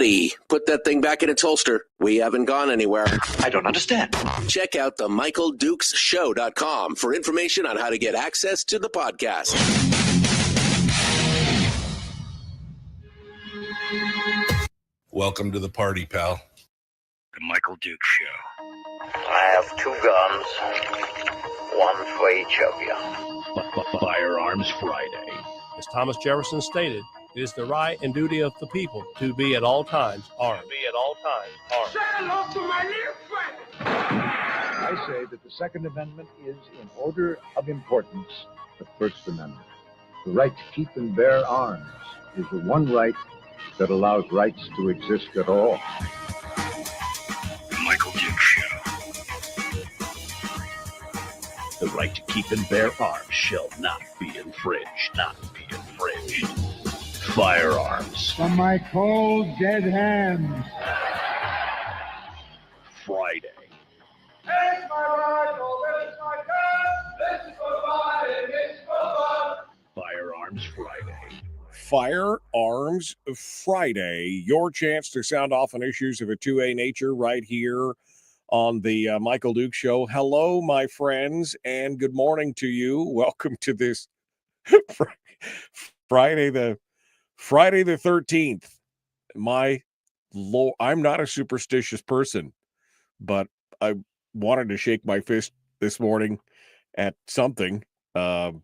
buddy, put that thing back in its holster. We haven't gone anywhere. I don't understand. Check out the MichaelDukesShow.com for information on how to get access to the podcast. Welcome to the party, pal. The Michael Dukes Show. I have 2 guns, one for each of you. Firearms Friday. As Thomas Jefferson stated, it is the right and duty of the people to be at all times armed. Say hello to my little friend. I say that the Second Amendment is, in order of importance, the First Amendment. The right to keep and bear arms is the one right that allows rights to exist at all. The Michael Dukes Show. The right to keep and bear arms shall not be infringed. Firearms. From my cold, dead hands. Friday. This is my rifle, this is my gun, this is for fighting, this is for fun. Firearms Friday. Firearms Friday, your chance to sound off on issues of a 2A nature right here on the Michael Dukes Show. Hello, my friends, and good morning to you. Welcome to this Friday the 13th. My Lord, I'm not a superstitious person, but I wanted to shake my fist this morning at something. 5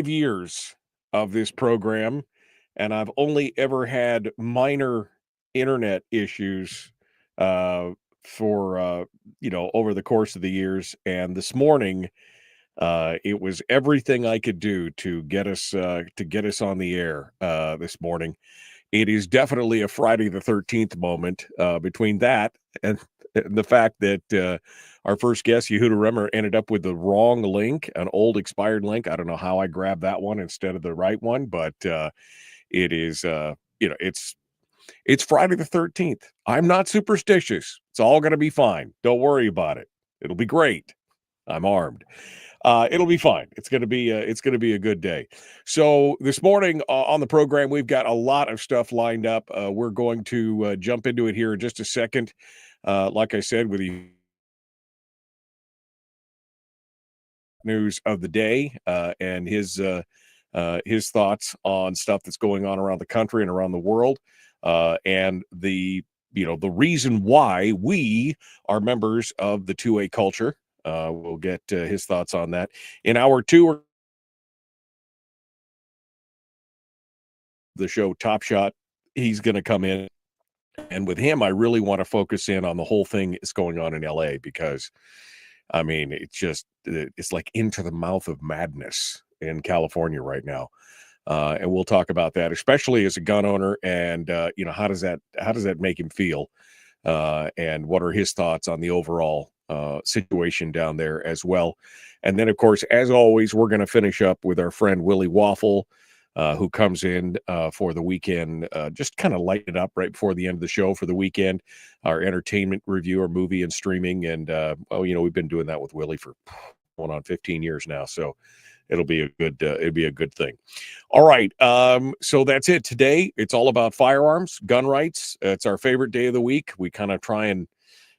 years of this program, and I've only ever had minor internet issues for over the course of the years. And this morning, it was everything I could do to get us on the air this morning. It is definitely a Friday the 13th moment between that and the fact that our first guest, Yehuda Remer, ended up with the wrong link, an old expired link. I don't know how I grabbed that one instead of the right one, but it is, it's Friday the 13th. I'm not superstitious. It's all going to be fine. Don't worry about it. It'll be great. I'm armed. It'll be fine. It's going to be a good day. So this morning on the program, we've got a lot of stuff lined up. We're going to jump into it here in just a second. Like I said, with the news of the day and his thoughts on stuff that's going on around the country and around the world, and the reason why we are members of the 2A culture. We'll get his thoughts on that in hour 2. The show Top Shot, he's going to come in, and with him, I really want to focus in on the whole thing that's going on in LA, because I mean, it's like into the mouth of madness in California right now. And we'll talk about that, especially as a gun owner, and how does that make him feel, and what are his thoughts on the overall situation down there as well. And then, of course, as always, we're going to finish up with our friend Willie Waffle, who comes in for the weekend, just kind of light it up right before the end of the show for the weekend, our entertainment review, our movie and streaming. And, we've been doing that with Willie for going on 15 years now. So it'll be a good thing. All right. So that's it today. It's all about firearms, gun rights. It's our favorite day of the week. We kind of try and,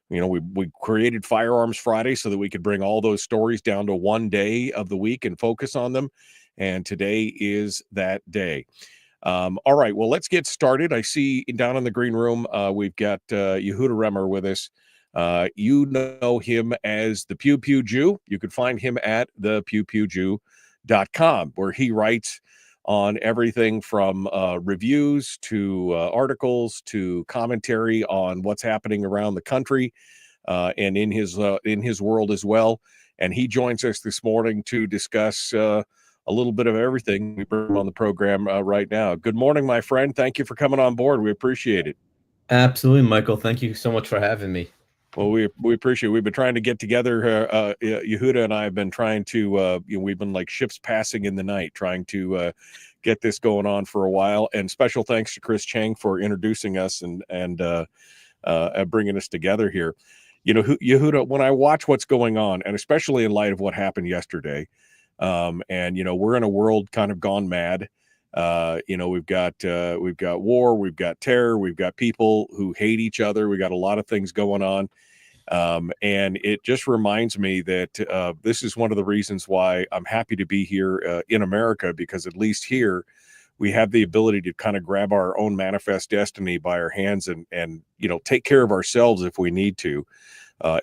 we created Firearms Friday so that we could bring all those stories down to one day of the week and focus on them. And today is that day. All right, well, let's get started. I see down in the green room, we've got Yehuda Remer with us. You know him as the Pew Pew Jew. You can find him at thepewpewjew.com, where he writes on everything from reviews to articles to commentary on what's happening around the country and in his world as well. And he joins us this morning to discuss a little bit of everything. We bring him on the program right now. Good morning, my friend. Thank you for coming on board. We appreciate it. Absolutely, Michael. Thank you so much for having me. Well, we appreciate it. We've been trying to get together. Yehuda and I have been trying to, we've been like ships passing in the night, trying to get this going on for a while. And special thanks to Chris Cheng for introducing us and bringing us together here. Yehuda, when I watch what's going on, and especially in light of what happened yesterday, and we're in a world kind of gone mad. We've got war, we've got terror, we've got people who hate each other. We got a lot of things going on. And it just reminds me that this is one of the reasons why I'm happy to be here in America, because at least here we have the ability to kind of grab our own manifest destiny by our hands and take care of ourselves if we need to.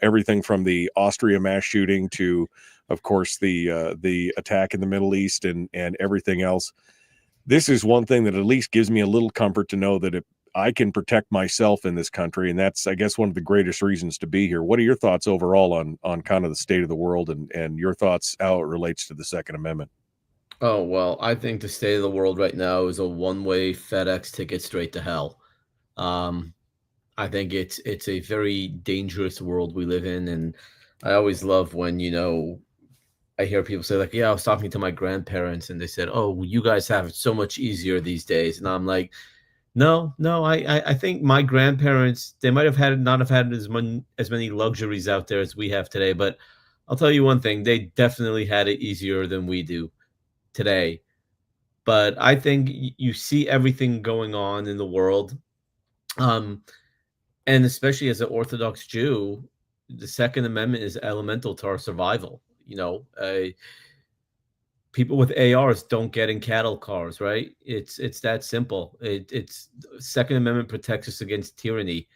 Everything from the Austria mass shooting to, of course, the attack in the Middle East and everything else. This is one thing that at least gives me a little comfort to know that if I can protect myself in this country, and that's, I guess, one of the greatest reasons to be here. What are your thoughts overall on kind of the state of the world and your thoughts how it relates to the Second Amendment? Oh, well, I think the state of the world right now is a one-way FedEx ticket straight to hell. I think it's a very dangerous world we live in, and I always love when, I hear people say, like, yeah, I was talking to my grandparents and they said, oh, you guys have it so much easier these days. And I'm like, no, I think my grandparents, they might have not have had as many luxuries out there as we have today. But I'll tell you one thing, they definitely had it easier than we do today. But I think you see everything going on in the world. And especially as an Orthodox Jew, the Second Amendment is elemental to our survival. People with ARs don't get in cattle cars, right? It's that simple. It's Second Amendment protects us against tyranny,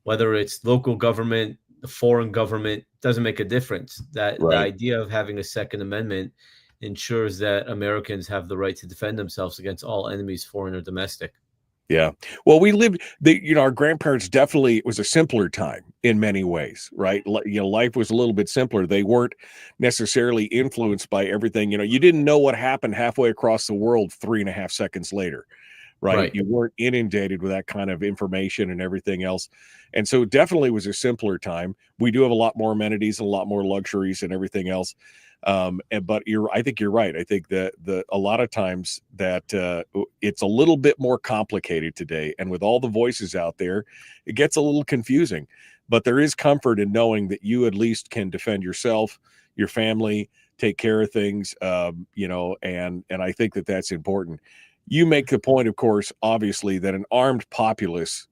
whether it's local government, the foreign government, doesn't make a difference. That Right. The idea of having a Second Amendment ensures that Americans have the right to defend themselves against all enemies, foreign or domestic. Yeah. Well, we lived our grandparents definitely, it was a simpler time in many ways, right? Life was a little bit simpler. They weren't necessarily influenced by everything. You didn't know what happened halfway across the world 3.5 seconds later, right? Right. You weren't inundated with that kind of information and everything else. And so it definitely was a simpler time. We do have a lot more amenities and a lot more luxuries and everything else. But I think you're right. I think that a lot of times that it's a little bit more complicated today, and with all the voices out there, it gets a little confusing. But there is comfort in knowing that you at least can defend yourself, your family, take care of things, and I think that that's important. You make the point, of course, obviously, that an armed populace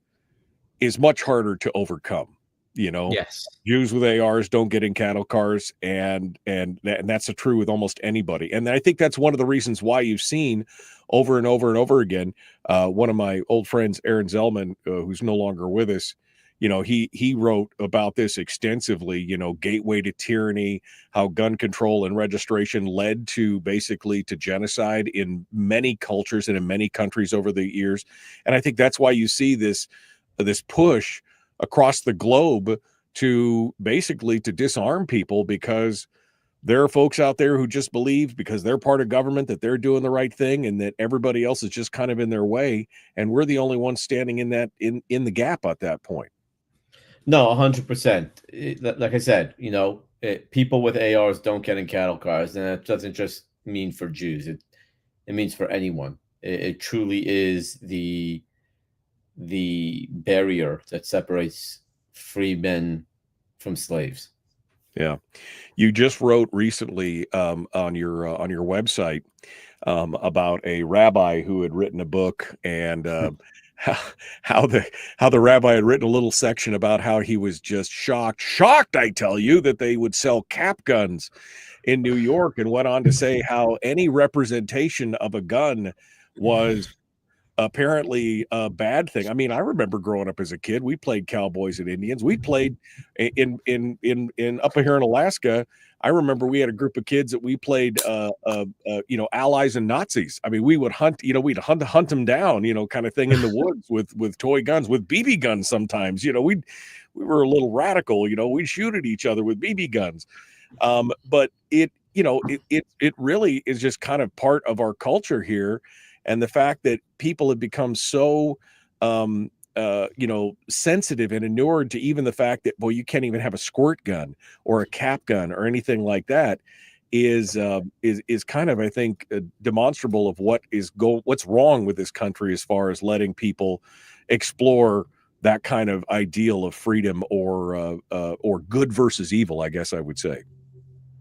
is much harder to overcome. Yes. Jews with ARs don't get in cattle cars, and that's true with almost anybody. And I think that's one of the reasons why you've seen over and over and over again. One of my old friends, Aaron Zellman, who's no longer with us, he wrote about this extensively. Gateway to tyranny, how gun control and registration led to basically to genocide in many cultures and in many countries over the years. And I think that's why you see this push across the globe to basically to disarm people, because there are folks out there who just believe, because they're part of government, that they're doing the right thing and that everybody else is just kind of in their way, and we're the only ones standing in the gap at that point. No, 100%. Like I said, people with ARs don't get in cattle cars, and that doesn't just mean for Jews. It means for anyone. It truly is the barrier that separates free men from slaves. Yeah. You just wrote recently on your website about a rabbi who had written a book, and how the rabbi had written a little section about how he was just shocked, I tell you, that they would sell cap guns in New York, and went on to say how any representation of a gun was apparently a bad thing. I mean, I remember growing up as a kid, we played cowboys and Indians. We played in up here in Alaska. I remember we had a group of kids that we played allies and Nazis. I mean, we would hunt, we'd hunt them down, kind of thing in the woods with toy guns, with BB guns sometimes. We were a little radical, we'd shoot at each other with BB guns. But it really is just kind of part of our culture here. And the fact that people have become so, sensitive and inured to even the fact that, well, you can't even have a squirt gun or a cap gun or anything like that is kind of, I think, demonstrable of what's wrong with this country as far as letting people explore that kind of ideal of freedom or good versus evil, I guess I would say.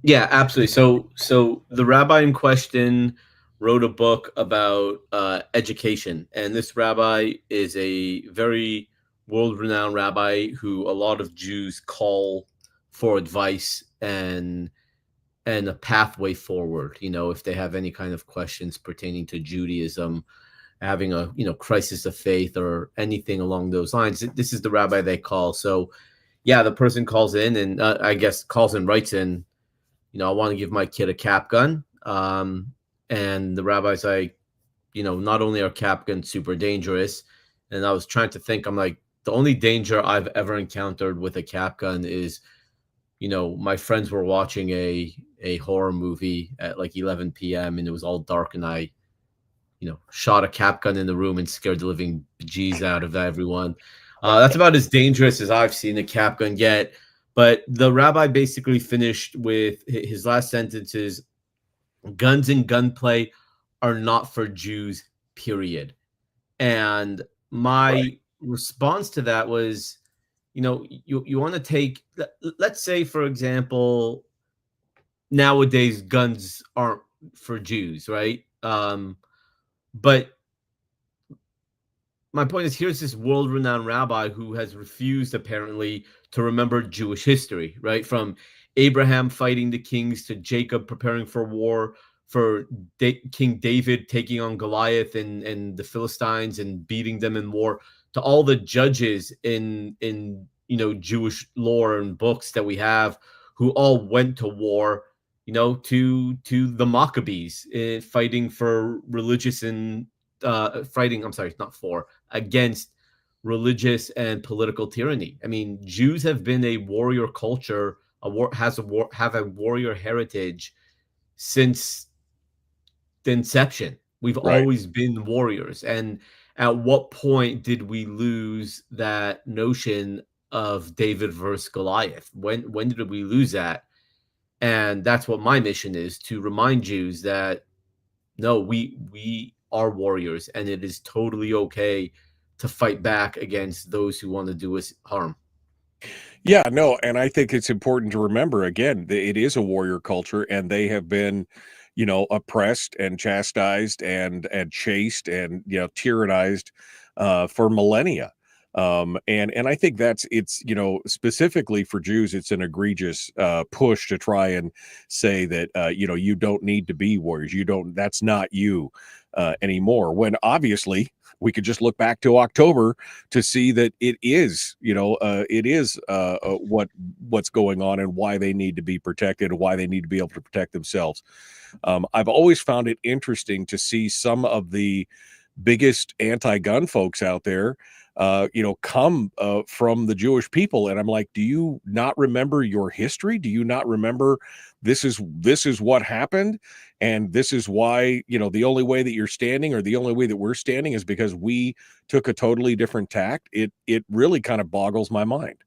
Yeah, absolutely. So the rabbi in question wrote a book about education. And this rabbi is a very world-renowned rabbi who a lot of Jews call for advice and a pathway forward, if they have any kind of questions pertaining to Judaism, having a crisis of faith or anything along those lines. This is the rabbi they call. So yeah, the person calls in and I guess calls and writes in, I want to give my kid a cap gun. And the rabbi's like, not only are cap guns super dangerous, and I was trying to think, I'm like, the only danger I've ever encountered with a cap gun is, my friends were watching a horror movie at like 11 p.m. and it was all dark, and I, shot a cap gun in the room and scared the living bejeez out of everyone. That's about as dangerous as I've seen a cap gun get. But the rabbi basically finished with his last sentences: guns and gunplay are not for Jews, period. And my response to that was, you want to take, let's say, for example, nowadays guns aren't for Jews, right? But my point is, here's this world-renowned rabbi who has refused, apparently, to remember Jewish history, right? From Abraham fighting the kings to Jacob preparing for war, for King David taking on Goliath and the Philistines and beating them in war, to all the judges in Jewish lore and books that we have who all went to war, to the Maccabees fighting for religious and against religious and political tyranny. I mean, Jews have been a warrior culture, have a warrior heritage since the inception. We've always been warriors. And at what point did we lose that notion of David versus Goliath? When did we lose that? And that's what my mission is, to remind Jews that no, we are warriors, and it is totally okay to fight back against those who want to do us harm. Yeah, no, and I think it's important to remember, again, it is a warrior culture, and they have been, oppressed and chastised and chased and, tyrannized for millennia. And I think it's specifically for Jews, it's an egregious push to try and say that you don't need to be warriors. That's not you anymore. When obviously we could just look back to October to see that it is what's going on and why they need to be protected and why they need to be able to protect themselves. I've always found it interesting to see some of the biggest anti-gun folks out there come from the Jewish people. And I'm like, do you not remember your history? Do you not remember this is what happened? And this is why, the only way that you're standing, or the only way that we're standing, is because we took a totally different tact. It really kind of boggles my mind.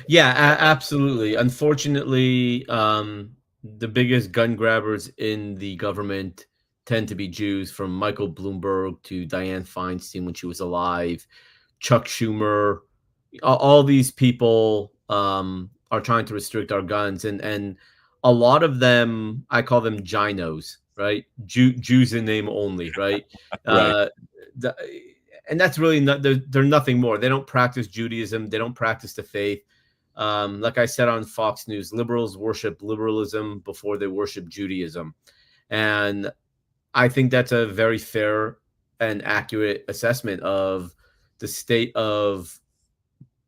Yeah, absolutely. Unfortunately, the biggest gun grabbers in the government tend to be Jews, from Michael Bloomberg to Dianne Feinstein when she was alive, Chuck Schumer. All these people are trying to restrict our guns, and a lot of them, I call them ginos, right? Jews in name only, right? Right. And that's really not, they're nothing more. They don't practice Judaism. They don't practice the faith. Like I said on Fox News, liberals worship liberalism before they worship Judaism. And I think that's a very fair and accurate assessment of the state of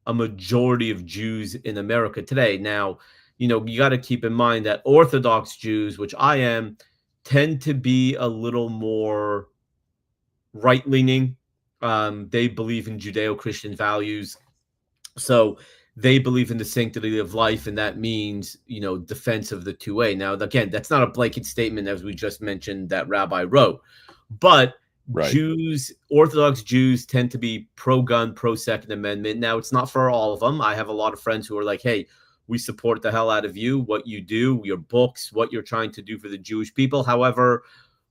a majority of Jews in America today. Now, you got to keep in mind that Orthodox Jews, which I am, tend to be a little more right-leaning. They believe in Judeo-Christian values. So they believe in the sanctity of life, and that means, defense of the 2A. Now, again, that's not a blanket statement, as we just mentioned, that Rabbi wrote. But Jews, Orthodox Jews, tend to be pro-gun, pro-Second Amendment. Now, it's not for all of them. I have a lot of friends who are like, hey, we support the hell out of you, what you do, your books, what you're trying to do for the Jewish people. However,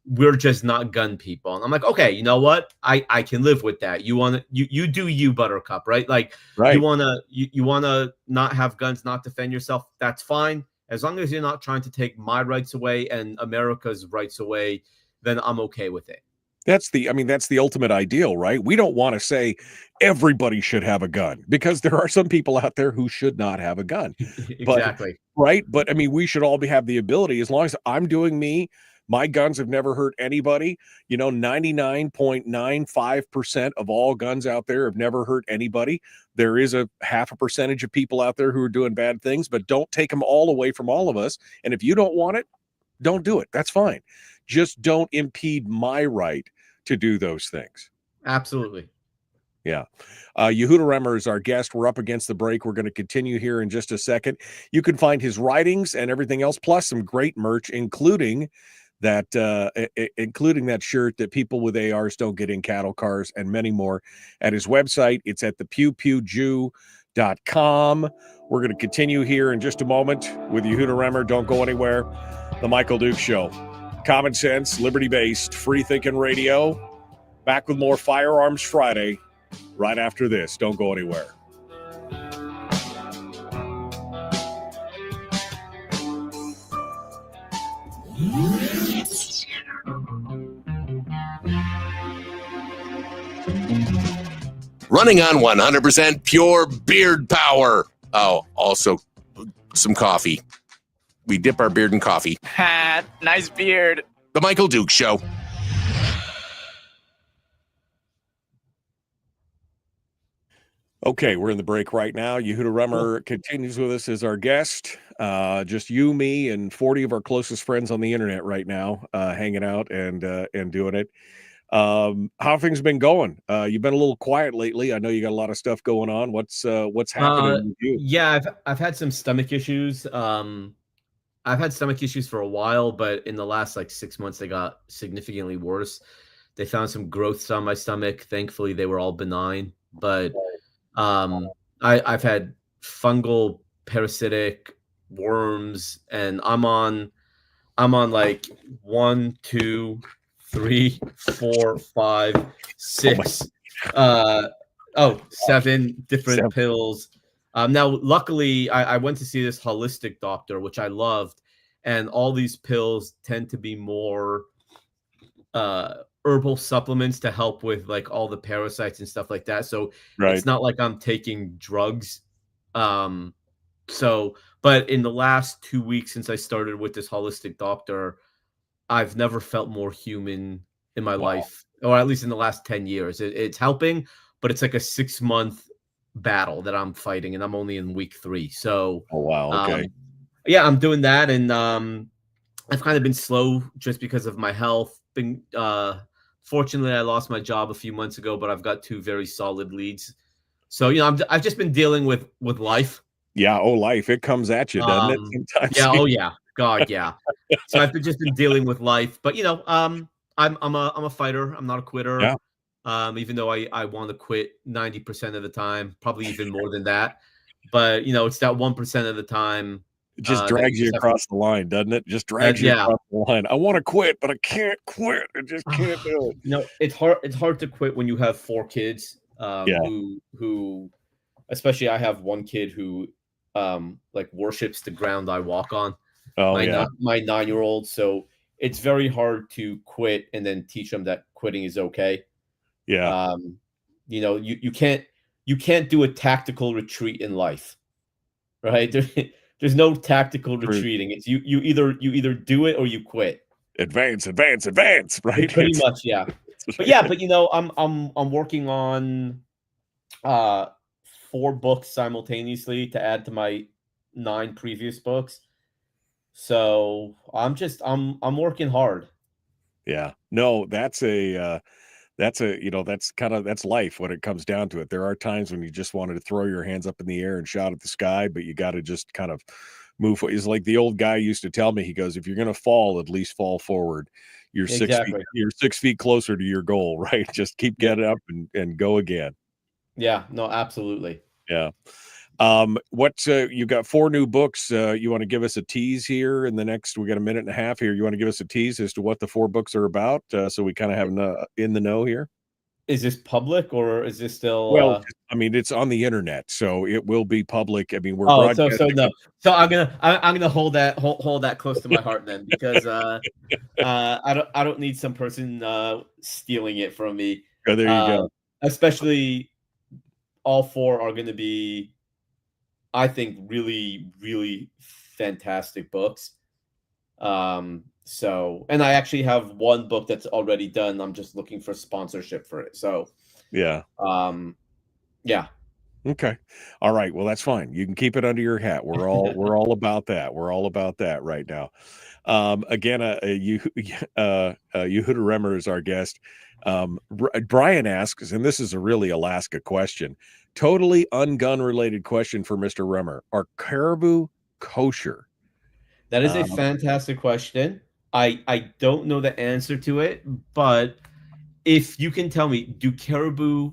we're just not gun people. And I'm like, okay, you know what? I can live with that. You do you, Buttercup, right? Like, you wanna not have guns, not defend yourself. That's fine. As long as you're not trying to take my rights away and America's rights away, then I'm okay with it. That's the ultimate ideal, right? We don't want to say everybody should have a gun, because there are some people out there who should not have a gun. Exactly. Right. But I mean, we should all have the ability, as long as I'm doing me. My guns have never hurt anybody. 99.95% of all guns out there have never hurt anybody. There is a 0.5% of people out there who are doing bad things, but don't take them all away from all of us. And if you don't want it, don't do it. That's fine. Just don't impede my right to do those things. Absolutely. Yeah. Yehuda Remer is our guest. We're up against the break. We're going to continue here in just a second. You can find his writings and everything else, plus some great merch, including that shirt that people with ARs don't get in cattle cars, and many more, at his website. It's at the pewpewjew.com. We're going to continue here in just a moment with Yehuda Remer. Don't go anywhere. The Michael Dukes Show. Common sense, liberty-based, free-thinking radio. Back with more Firearms Friday right after this. Don't go anywhere. Running on 100% pure beard power. Oh, also some coffee. We dip our beard in coffee. Nice beard. The Michael Dukes Show. Okay, we're in the break right now. Yehuda Remer continues with us as our guest. Just you, me, and 40 of our closest friends on the internet right now, hanging out and doing it. How have things been going? You've been a little quiet lately. I know you got a lot of stuff going on. What's happening with you? Yeah, I've had some stomach issues. I've had stomach issues for a while, but in the last 6 months, they got significantly worse. They found some growths on my stomach. Thankfully, they were all benign. But I've had fungal, parasitic, worms, and I'm on 1, 2, 3, 4, 5, 6, 7 different pills. Now, luckily, I went to see this holistic doctor, which I loved, and all these pills tend to be more herbal supplements to help with all the parasites and stuff like that. So It's not like I'm taking drugs. But in the last 2 weeks since I started with this holistic doctor, I've never felt more human in my life, or at least in the last 10 years. It's helping, but it's like a 6-month battle that I'm fighting, and I'm only in week 3. So, okay. Yeah, I'm doing that, and I've kind of been slow just because of my health. Fortunately, I lost my job a few months ago, but I've got 2 very solid leads. So, I've just been dealing with life. Yeah. Oh, life. It comes at you, doesn't it? Sometimes. Yeah. Oh, yeah. God, yeah. So I've just been dealing with life, but I'm a fighter. I'm not a quitter. Yeah. Even though I want to quit 90% of the time, probably even more than that. But it's that 1% of the time. It just drags you across the line, doesn't it? Just drags you across the line. I want to quit, but I can't quit. I just can't do it. It's hard. It's hard to quit when you have 4 kids. Who, especially I have one kid who, worships the ground I walk on. Oh, my 9-year-old. So it's very hard to quit and then teach them that quitting is okay. Yeah. You can't do a tactical retreat in life, right? There's no tactical retreating. It's you either do it or you quit. Advance, right? Pretty much, yeah. But I'm working on 4 books simultaneously to add to my 9 previous books. So I'm working hard. Yeah. No, that's that's life when it comes down to it. There are times when you just wanted to throw your hands up in the air and shout at the sky, but you got to just kind of move. It's like the old guy used to tell me. He goes, if you're going to fall, at least fall forward. You're 6 feet, you're 6 feet closer to your goal, right? Just keep getting up and go again. Yeah, no, absolutely. Yeah. You got 4 new books. You want to give us a tease here in the next, we got a minute and a half here. You want to give us a tease as to what the 4 books are about? So we kind of have in the know here. Is this public or is this still? Well, I mean, it's on the internet, so it will be public. I mean, we're Oh, so broadcasting. no. So I'm gonna hold that close to my heart then, because I don't need some person stealing it from me. Oh, there you go. Especially all four are going to be, I think, really, really fantastic books. So, and I actually have one book that's already done. I'm just looking for sponsorship for it. So, Yeah. Yeah. Okay. All right. Well, that's fine. You can keep it under your hat. We're all about that. We're all about that right now. Again, Yehuda Remer is our guest. Brian asks, and this is a really Alaska question, totally ungun related question for Mr. Remer. Are caribou kosher? That is a fantastic question. I don't know the answer to it, but if you can tell me, do caribou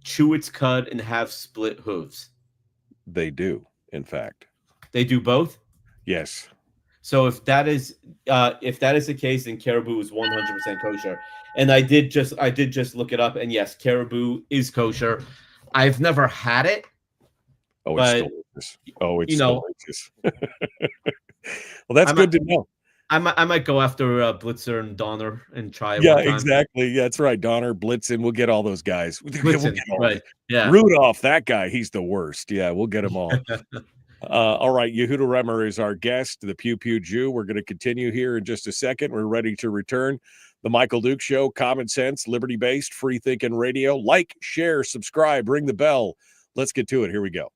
chew its cud and have split hooves? They do, in fact. They do both? Yes. So if that is the case, then caribou is 100% kosher. And I did just look it up, and yes, caribou is kosher. I've never had it. Oh, it's delicious. Oh, it's delicious. Well, that's good to know. I might go after Blitzer and Donner and try it. Yeah, exactly. Yeah, that's right. Donner, Blitzen, we'll get all those guys. Blitzen, right. Yeah. Rudolph, that guy, he's the worst. Yeah, we'll get them all. All right, Yehuda Remer is our guest, the Pew Pew Jew. We're going to continue here in just a second. We're ready to return. The Michael Duke Show, common sense, liberty-based, free-thinking radio. Like, share, subscribe, ring the bell. Let's get to it. Here we go.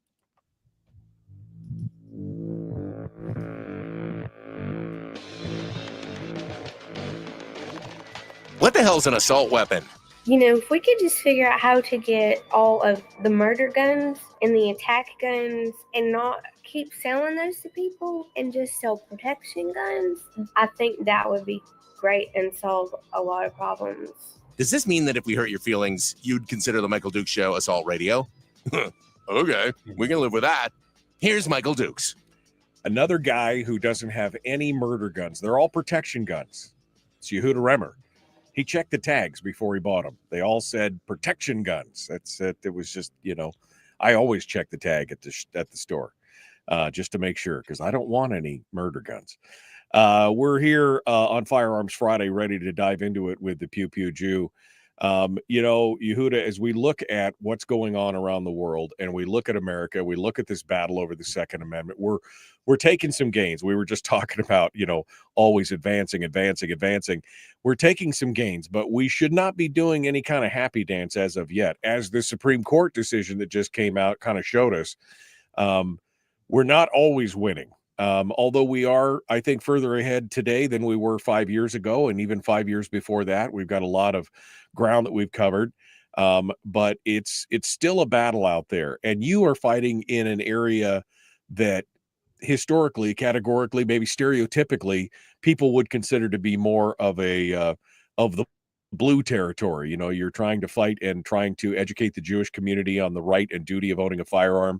What the hell's an assault weapon? You know, if we could just figure out how to get all of the murder guns and the attack guns and not keep selling those to people and just sell protection guns, I think that would be great and solve a lot of problems. Does this mean that if we hurt your feelings, you'd consider the Michael Dukes Show assault radio? Okay, we can live with that. Here's Michael Dukes. Another guy who doesn't have any murder guns. They're all protection guns. It's Yehuda Remer. He checked the tags before he bought them. They all said protection guns. That's it. It was just, I always check the tag at the store just to make sure, because I don't want any murder guns. We're here on Firearms Friday, ready to dive into it with the Pew Pew Jew. Yehuda, as we look at what's going on around the world and we look at America, we look at this battle over the Second Amendment, we're taking some gains. We were just talking about, always advancing. We're taking some gains, but we should not be doing any kind of happy dance as of yet. As the Supreme Court decision that just came out kind of showed us, we're not always winning. Although we are, I think, further ahead today than we were 5 years ago, and even 5 years before that. We've got a lot of ground that we've covered, but it's still a battle out there. And you are fighting in an area that historically, categorically, maybe stereotypically, people would consider to be more of a of the blue territory. You're trying to fight and trying to educate the Jewish community on the right and duty of owning a firearm.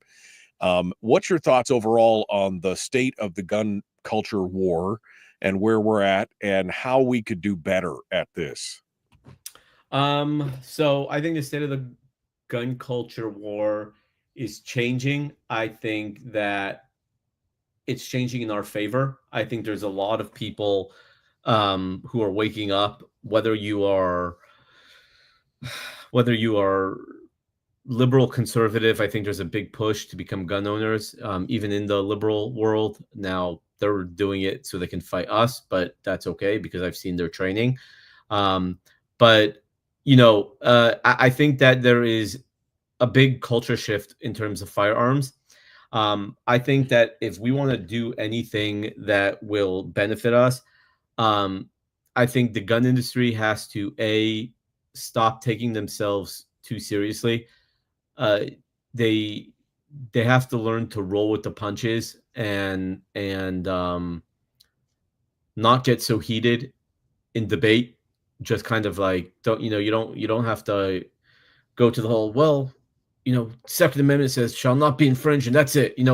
What's your thoughts overall on the state of the gun culture war and where we're at and how we could do better at this? So I think the state of the gun culture war is changing. I think that it's changing in our favor. I think there's a lot of people who are waking up, whether you are liberal, conservative. I think there's a big push to become gun owners, even in the liberal world. Now they're doing it so they can fight us, but that's okay because I've seen their training. But I think that there is a big culture shift in terms of firearms. I think that if we want to do anything that will benefit us, I think the gun industry has to stop taking themselves too seriously. They have to learn to roll with the punches and not get so heated in debate. Just kind of like you don't have to go to the whole Second Amendment says shall not be infringed and that's it. You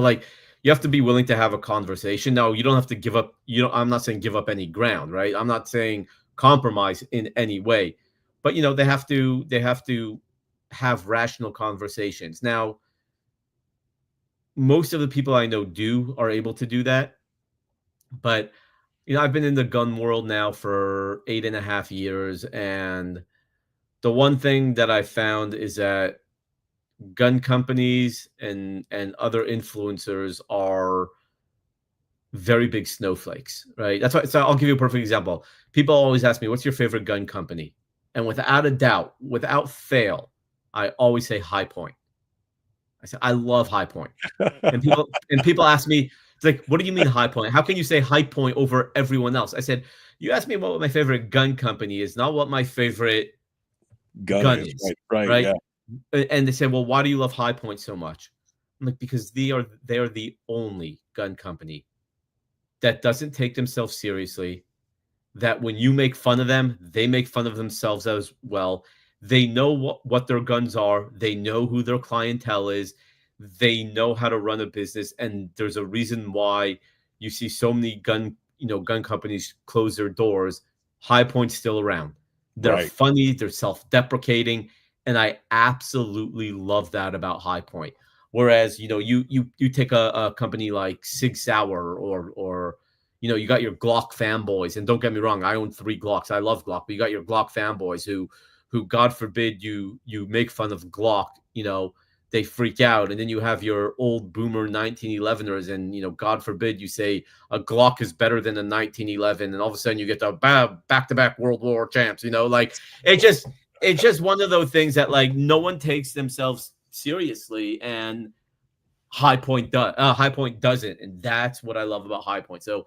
have to be willing to have a conversation. Now you don't have to give up. I'm not saying give up any ground, right? I'm not saying compromise in any way, but they have to have rational conversations. Now, most of the people I know are able to do that, but I've been in the gun world now for 8.5 years, and the one thing that I found is that gun companies and other influencers are very big snowflakes, right? That's why. So I'll give you a perfect example. People always ask me, "What's your favorite gun company?" And without a doubt, without fail, I always say High Point. I said I love High Point, and people ask me, "It's like, what do you mean High Point? How can you say High Point over everyone else?" I said, "You asked me what my favorite gun company is, not what my favorite gun is." Right? Yeah. And they said, "Well, why do you love High Point so much?" I'm like, because they are the only gun company that doesn't take themselves seriously, that when you make fun of them, they make fun of themselves as well. They know what their guns are. They know who their clientele is. They know how to run a business. And there's a reason why you see so many gun companies close their doors. High Point's still around. They're funny. They're self-deprecating. And I absolutely love that about High Point. Whereas, you take a company like Sig Sauer or you got your Glock fanboys. And don't get me wrong, I own 3 Glocks. I love Glock, but you got your Glock fanboys who God forbid you make fun of Glock, they freak out. And then you have your old boomer 1911ers, and God forbid you say a Glock is better than a 1911, and all of a sudden you get the back-to-back World War champs. It's just one of those things that no one takes themselves seriously, and High Point doesn't, and that's what I love about High Point. So,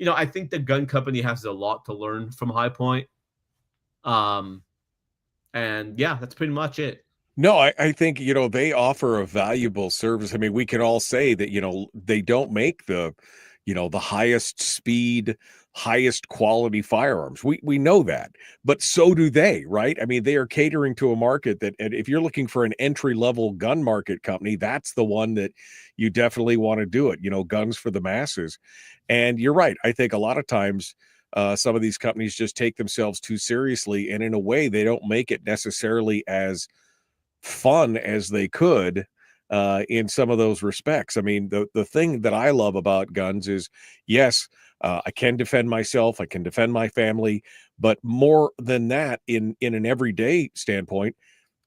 I think the gun company has a lot to learn from High Point. And yeah, that's pretty much it. No, I think, they offer a valuable service. I mean, we can all say that, they don't make the highest speed, highest quality firearms. We know that, but so do they, right? I mean, they are catering to a market that, and if you're looking for an entry-level gun market company, that's the one that you definitely want to do it, guns for the masses. And you're right. I think a lot of times some of these companies just take themselves too seriously, and in a way they don't make it necessarily as fun as they could in some of those respects. I mean, the thing that I love about guns is, yes, I can defend myself, I can defend my family, but more than that, in an everyday standpoint,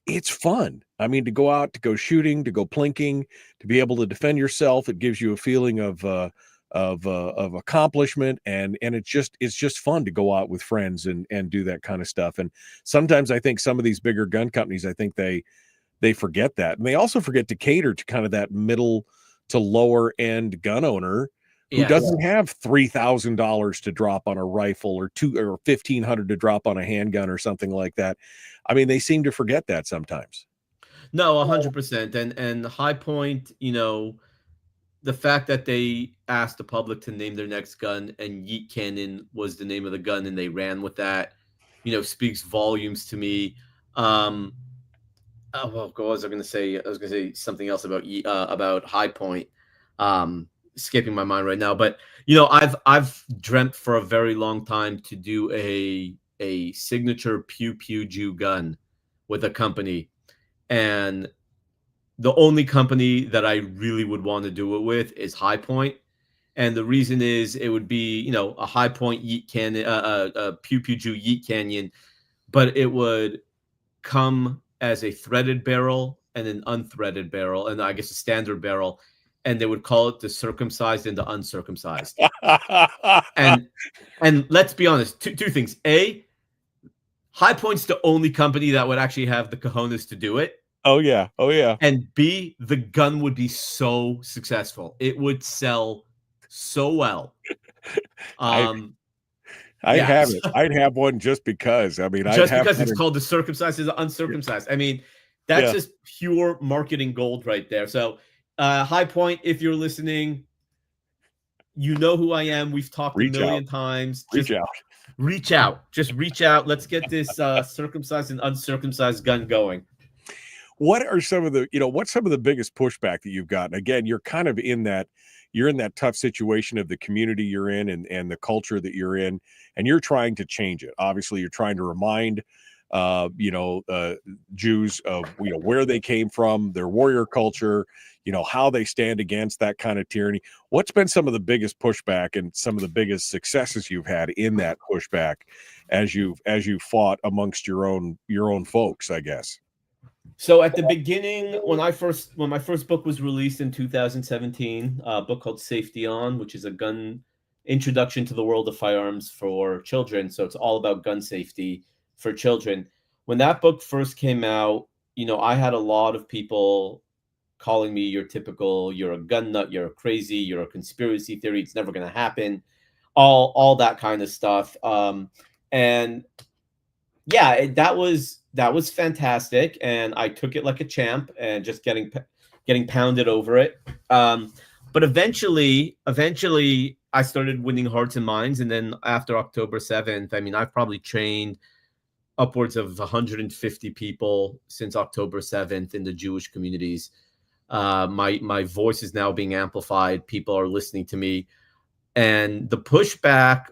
it's fun. I mean, to go out, to go shooting, to go plinking, to be able to defend yourself, it gives you a feeling of accomplishment, and it's just fun to go out with friends and do that kind of stuff. And sometimes I think some of these bigger gun companies, I think they forget that, and they also forget to cater to kind of that middle to lower end gun owner who doesn't have $3,000 to drop on a rifle, or $1,500 to drop on a handgun or something like that. I mean, they seem to forget that sometimes. No, 100%. And High Point, the fact that they asked the public to name their next gun, and Yeet Canyon was the name of the gun, and they ran with that, speaks volumes to me. What was I going to say? I was going to say something else about High Point. Escaping my mind right now, but I've dreamt for a very long time to do a signature Pew Pew Jew gun with a company, and the only company that I really would want to do it with is High Point. And the reason is it would be, a High Point Yeet Canyon, a Pew Pew Jew Yeet Canyon, but it would come as a threaded barrel and an unthreaded barrel, and I guess a standard barrel, and they would call it the circumcised and the uncircumcised. and let's be honest, two things. A, High Point's the only company that would actually have the cojones to do it. Oh yeah. And B, the gun would be so successful. It would sell so well. I'd have it. I'd have one just because. I mean, because it's called the circumcised and the uncircumcised. I mean, that's just pure marketing gold right there. So High Point, if you're listening, you know who I am. We've talked a million times. Reach out. Just reach out. Let's get this circumcised and uncircumcised gun going. What are some of the, what's some of the biggest pushback that you've gotten? Again, you're kind of in that tough situation of the community you're in and the culture that you're in, and you're trying to change it. Obviously, you're trying to remind Jews of where they came from, their warrior culture, how they stand against that kind of tyranny. What's been some of the biggest pushback and some of the biggest successes you've had in that pushback as you fought amongst your own folks, I guess? So at the beginning, when my first book was released in 2017, a book called Safety On, which is a gun introduction to the world of firearms for children. So it's all about gun safety for children. When that book first came out, I had a lot of people calling me you're a gun nut, you're crazy, you're a conspiracy theory, it's never going to happen, all that kind of stuff. And yeah, that was fantastic, and I took it like a champ and just getting pounded over it. But eventually I started winning hearts and minds. And then after October 7th, I mean, I've probably trained upwards of 150 people since October 7th in the Jewish communities. My voice is now being amplified. People are listening to me, and the pushback,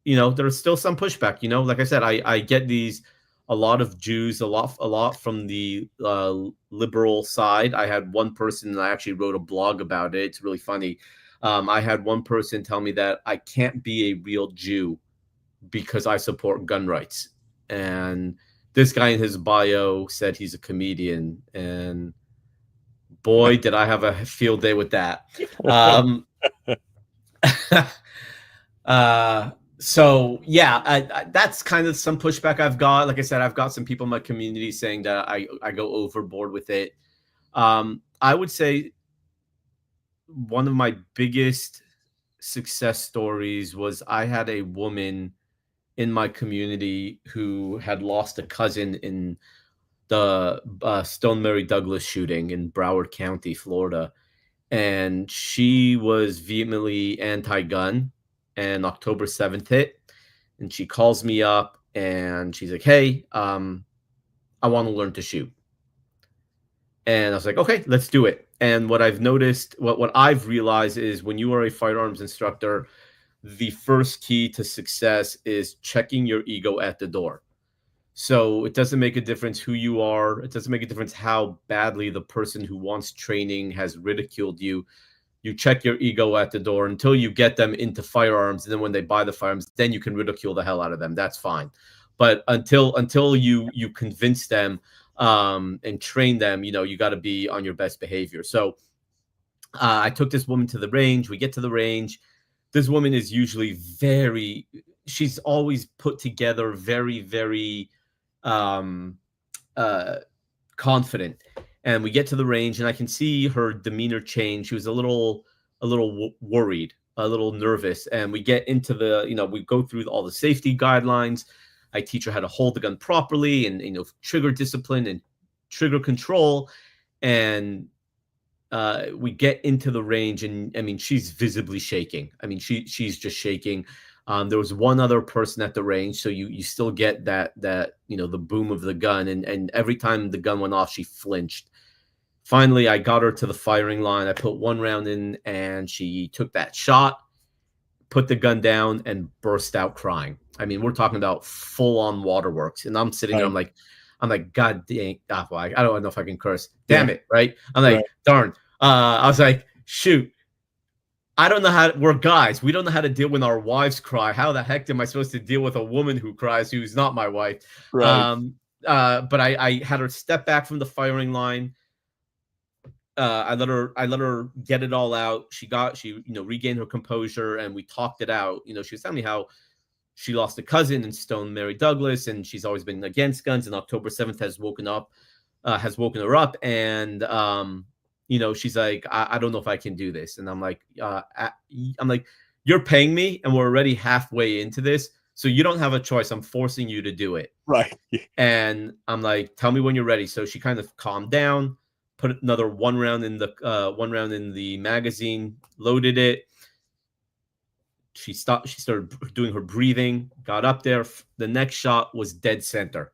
there's still some pushback. Like I said, I get a lot of Jews, a lot from the liberal side. I had one person, and I actually wrote a blog about it. It's really funny. I had one person tell me that I can't be a real Jew because I support gun rights. And this guy in his bio said he's a comedian, and boy, did I have a field day with that. So yeah, that's kind of some pushback I've got. Like I said, I've got some people in my community saying that I go overboard with it. I would say one of my biggest success stories was I had a woman in my community who had lost a cousin in the Stone Mary Douglas shooting in Broward County, Florida. And she was vehemently anti-gun. And October 7th hit, and she calls me up and she's like, hey, I want to learn to shoot. And I was like, okay, let's do it. And what I've noticed, what I've realized is when you are a firearms instructor, the first key to success is checking your ego at the door. So it doesn't make a difference who you are. It doesn't make a difference how badly the person who wants training has ridiculed you. You check your ego at the door until you get them into firearms. And then when they buy the firearms, then you can ridicule the hell out of them. That's fine. But until you convince them and train them, you got to be on your best behavior. So I took this woman to the range. We get to the range. This woman is usually she's always put together, very, very confident. And we get to the range, and I can see her demeanor change. She was a little worried, a little nervous. And we get into we go through all the safety guidelines. I teach her how to hold the gun properly, and trigger discipline and trigger control. And we get into the range, and I mean, she's visibly shaking. I mean, she's just shaking. There was one other person at the range, so you still get that the boom of the gun, and every time the gun went off, she flinched. Finally, I got her to the firing line. I put one round in, and she took that shot, put the gun down, and burst out crying. I mean, we're talking about full-on waterworks, and I'm sitting there. I'm like, God dang, I don't know if I can curse. Damn it, right? I'm like, darn. I was like, shoot. I don't know we're guys. We don't know how to deal when our wives cry. How the heck am I supposed to deal with a woman who cries who's not my wife? Right. But I had her step back from the firing line. I let her get it all out. She regained her composure, and we talked it out. She was telling me how she lost a cousin in Stone Mary Douglas, and she's always been against guns. And October 7th has woken her up, and she's like, I don't know if I can do this. And I'm like, you're paying me, and we're already halfway into this, so you don't have a choice. I'm forcing you to do it. Right. And I'm like, tell me when you're ready. So she kind of calmed down, put another one round in the magazine, loaded it. She stopped. She started doing her breathing, got up there. The next shot was dead center.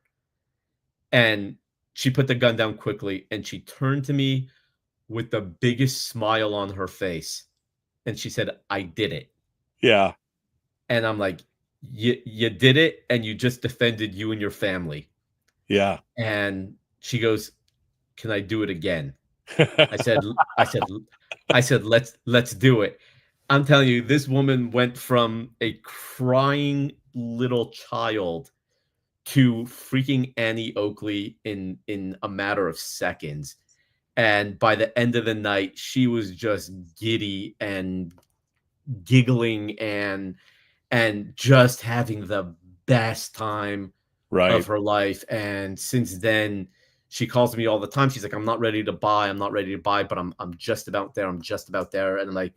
And she put the gun down quickly, and she turned to me with the biggest smile on her face. And she said, I did it. Yeah. And I'm like, you did it, and you just defended you and your family. Yeah. And she goes, "Can I do it again?" I said, let's do it. I'm telling you, this woman went from a crying little child to freaking Annie Oakley in a matter of seconds. And by the end of the night, she was just giddy and giggling and just having the best time of her life. And since then, she calls me all the time. She's like, I'm not ready to buy, but I'm just about there. I'm just about there. And I'm like,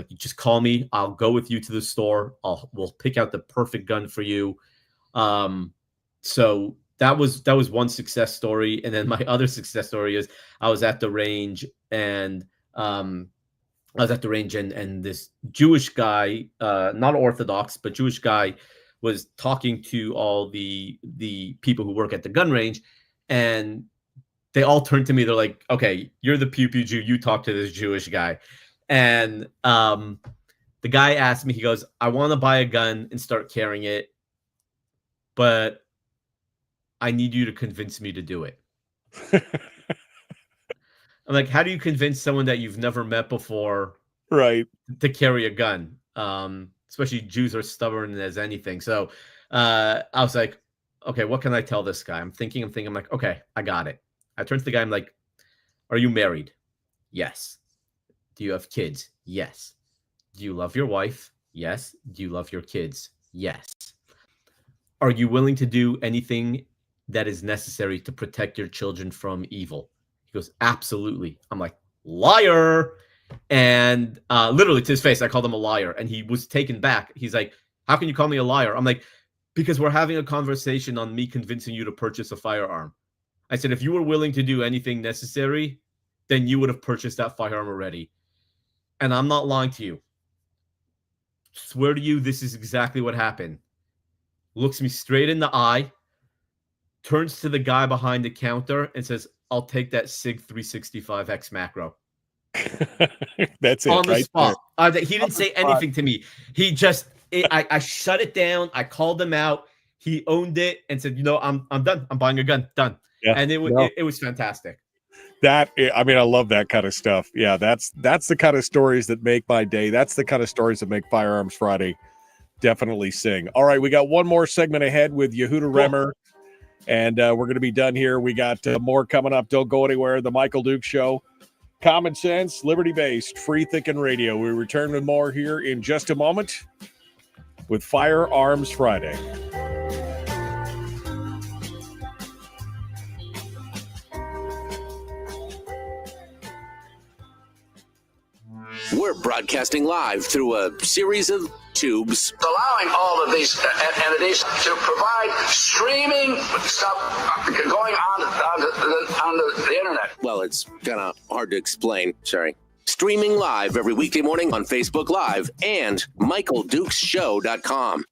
you just call me. I'll go with you to the store. We'll pick out the perfect gun for you. So that was one success story. And then my other success story is I was at the range and this Jewish guy, not Orthodox, but Jewish guy, was talking to all the people who work at the gun range, and they all turned to me. They're like, "Okay, you're the Pew Pew Jew. You talk to this Jewish guy." And the guy asked me, he goes, "I want to buy a gun and start carrying it, but I need you to convince me to do it." I'm like, how do you convince someone that you've never met before to carry a gun? Especially Jews are stubborn as anything. So I was like, okay, what can I tell this guy? I'm thinking, I'm like, okay, I got it. I turn to the guy, I'm like, are you married? Yes. Do you have kids? Yes. Do you love your wife? Yes. Do you love your kids? Yes. Are you willing to do anything that is necessary to protect your children from evil? He goes, absolutely. I'm like, liar. And literally to his face, I called him a liar. And he was taken back. He's like, how can you call me a liar? I'm like, because we're having a conversation on me convincing you to purchase a firearm. I said, if you were willing to do anything necessary, then you would have purchased that firearm already. And I'm not lying to you. Swear to you, this is exactly what happened. Looks me straight in the eye, turns to the guy behind the counter and says, I'll take that SIG 365X macro. That's it. On the right spot. He didn't say anything to me. He just, I shut it down. I called him out. He owned it and said, I'm done. I'm buying a gun. Done. Yeah. And it was fantastic. I love that kind of stuff. Yeah, that's the kind of stories that make my day. That's the kind of stories that make Firearms Friday definitely sing. All right, we got one more segment ahead with Yehuda Remer, and we're going to be done here. We got more coming up. Don't go anywhere. The Michael Dukes Show. Common sense, liberty-based, free-thinking radio. We return with more here in just a moment with Firearms Friday. We're broadcasting live through a series of tubes. Allowing all of these entities to provide streaming stuff going on the internet. Well, it's kind of hard to explain. Sorry. Streaming live every weekday morning on Facebook Live and MichaelDukesShow.com.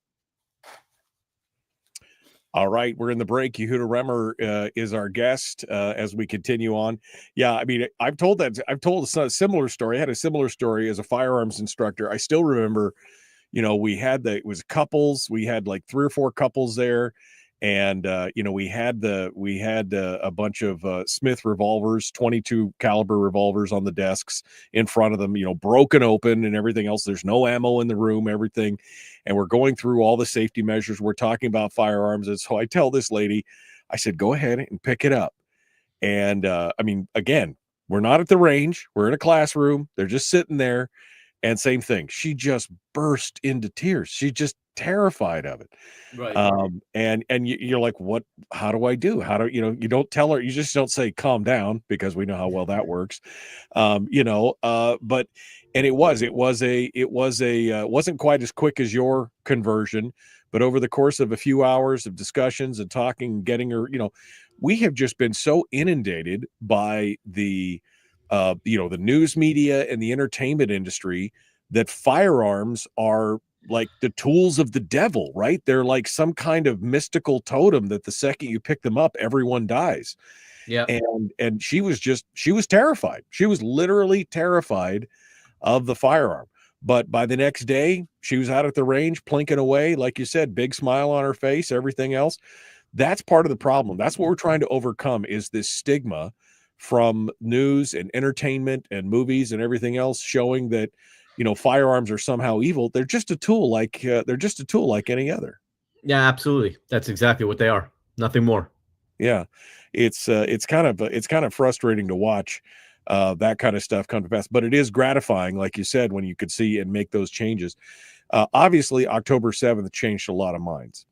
All right, we're in the break. Yehuda Remer is our guest as we continue on. Yeah, I mean, I've told a similar story. I had a similar story as a firearms instructor. I still remember, it was couples. We had like 3 or 4 couples there, and we had a bunch of Smith revolvers, 22 caliber revolvers on the desks in front of them, broken open and everything else. There's no ammo in the room, everything. And we're going through all the safety measures. We're talking about firearms. And so I tell this lady, I said, go ahead and pick it up. And again, we're not at the range. We're in a classroom. They're just sitting there. And same thing. She just burst into tears. She's just terrified of it. Right. And you're like, what, how do I do? You don't tell her, you just don't say, calm down, because we know how well that works. But it wasn't quite as quick as your conversion, but over the course of a few hours of discussions and talking, getting her, we have just been so inundated by the news media and the entertainment industry that firearms are like the tools of the devil, right? They're like some kind of mystical totem that the second you pick them up, everyone dies. Yeah. And she was terrified. She was literally terrified of the firearm. But by the next day, she was out at the range, plinking away. Like you said, big smile on her face, everything else. That's part of the problem. That's what we're trying to overcome, is this stigma from news and entertainment and movies and everything else showing that, firearms are somehow evil. They're just a tool like any other. Yeah, absolutely. That's exactly what they are. Nothing more. Yeah. It's kind of frustrating to watch that kind of stuff come to pass, but it is gratifying, like you said, when you could see and make those changes. Obviously October 7th changed a lot of minds.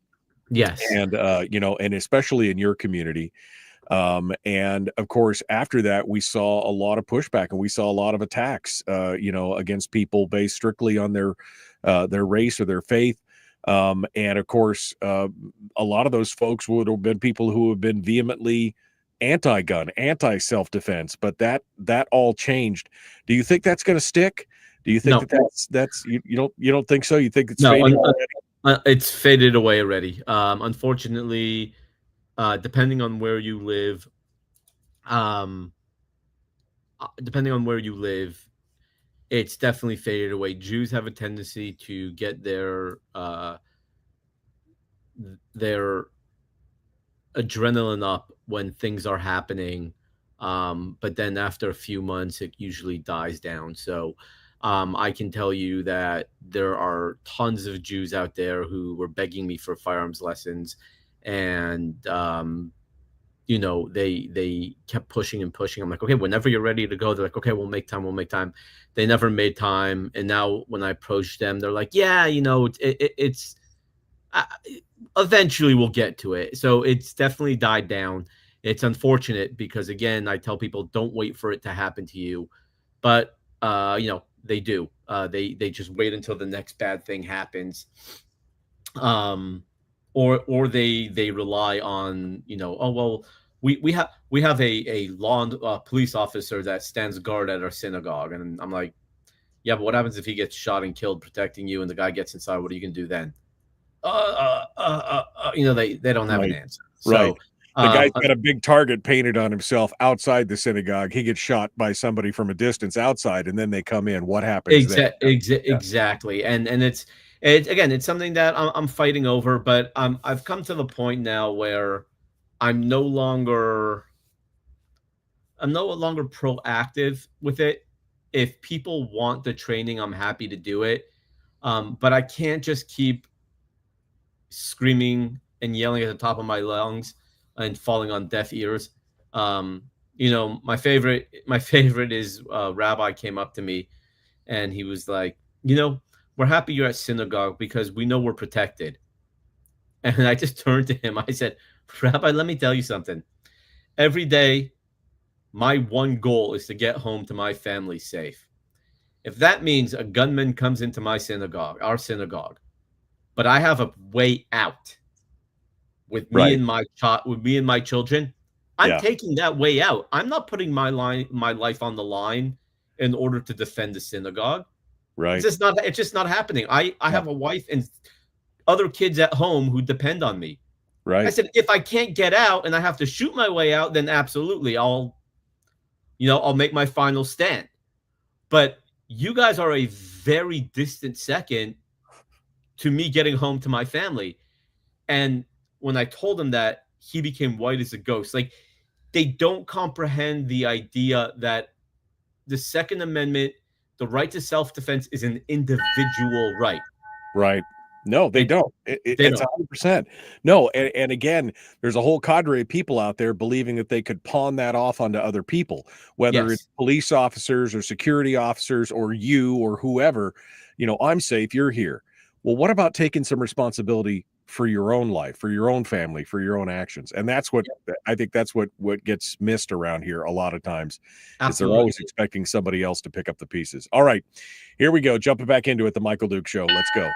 Yes. And and especially in your community. And of course, after that, we saw a lot of pushback, and we saw a lot of attacks, against people based strictly on their race or their faith. And of course, a lot of those folks would have been people who have been vehemently anti-gun, anti-self-defense, but that all changed. Do you think that's going to stick? Do you think that's you don't think so? You think it's fading already? It's faded away already. Unfortunately, depending on where you live, it's definitely faded away. Jews have a tendency to get their adrenaline up when things are happening, but then after a few months, it usually dies down. So I can tell you that there are tons of Jews out there who were begging me for firearms lessons, and they kept pushing and pushing. I'm like, okay, whenever you're ready to go. They're like, okay, we'll make time. They never made time, and now when I approach them, they're like, yeah, it's eventually we'll get to it. So it's definitely died down. It's unfortunate because, again, I tell people, don't wait for it to happen to you, but they do. They just wait until the next bad thing happens, or they rely on we have a law police officer that stands guard at our synagogue, and I'm like, yeah, but what happens if he gets shot and killed protecting you, and the guy gets inside? What are you gonna do then? They don't have an answer. Right. So, the guy's got a big target painted on himself outside the synagogue. He gets shot by somebody from a distance outside, and then they come in. What happens then? Exactly. And it's again, it's something that I'm fighting over, but I've come to the point now where I'm no longer proactive with it. If people want the training, I'm happy to do it. But I can't just keep screaming and yelling at the top of my lungs and falling on deaf ears. My favorite is Rabbi came up to me and he was like, we're happy you're at synagogue because we know we're protected. And I just turned to him. I said, Rabbi, let me tell you something. Every day, my one goal is to get home to my family safe. If that means a gunman comes into our synagogue, but I have a way out with me and my children, I'm taking that way out. I'm not putting my life on the line in order to defend the synagogue. Right. It's just not happening. I have a wife and other kids at home who depend on me. Right. I said, if I can't get out and I have to shoot my way out, then absolutely I'll make my final stand. But you guys are a very distant second to me getting home to my family. And when I told him that, he became white as a ghost. Like, they don't comprehend the idea that the Second Amendment, the right to self-defense, is an individual right. Right. No, they don't. It's 100%. No, and again, there's a whole cadre of people out there believing that they could pawn that off onto other people, whether it's police officers or security officers or you or whoever. I'm safe, you're here. Well, what about taking some responsibility for your own life, for your own family, for your own actions? And that's what I think that's what gets missed around here a lot of times. Is they're always expecting somebody else to pick up the pieces. All right, here we go. Jumping back into it, the Michael Duke Show. Let's go.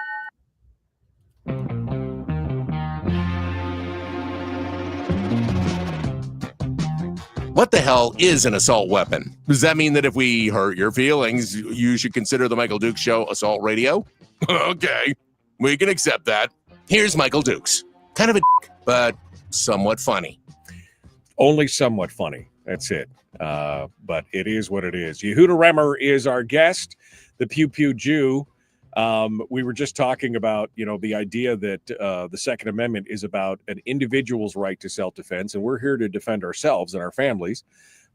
What the hell is an assault weapon? Does that mean that if we hurt your feelings, you should consider the Michael Dukes Show assault radio? Okay, we can accept that. Here's Michael Dukes. Kind of a dick, but somewhat funny. Only somewhat funny. That's it. But it is what it is. Yehuda Remer is our guest, the Pew Pew Jew. We were just talking about, the idea that the Second Amendment is about an individual's right to self-defense, and we're here to defend ourselves and our families.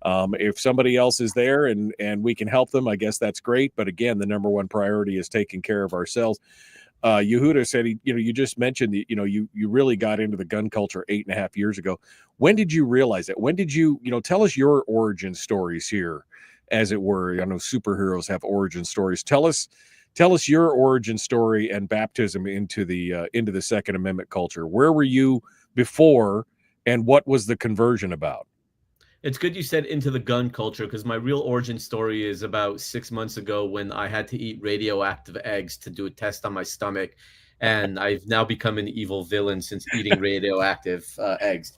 If somebody else is there and we can help them, I guess that's great. But again, the number one priority is taking care of ourselves. Yehuda said, you just mentioned that, you really got into the gun culture 8.5 years ago. When did you realize it? When did you, tell us your origin stories here, as it were. I know superheroes have origin stories. Tell us your origin story and baptism into the Second Amendment culture. Where were you before, and what was the conversion about? It's good you said into the gun culture, because my real origin story is about 6 months ago when I had to eat radioactive eggs to do a test on my stomach. And I've now become an evil villain since eating radioactive eggs.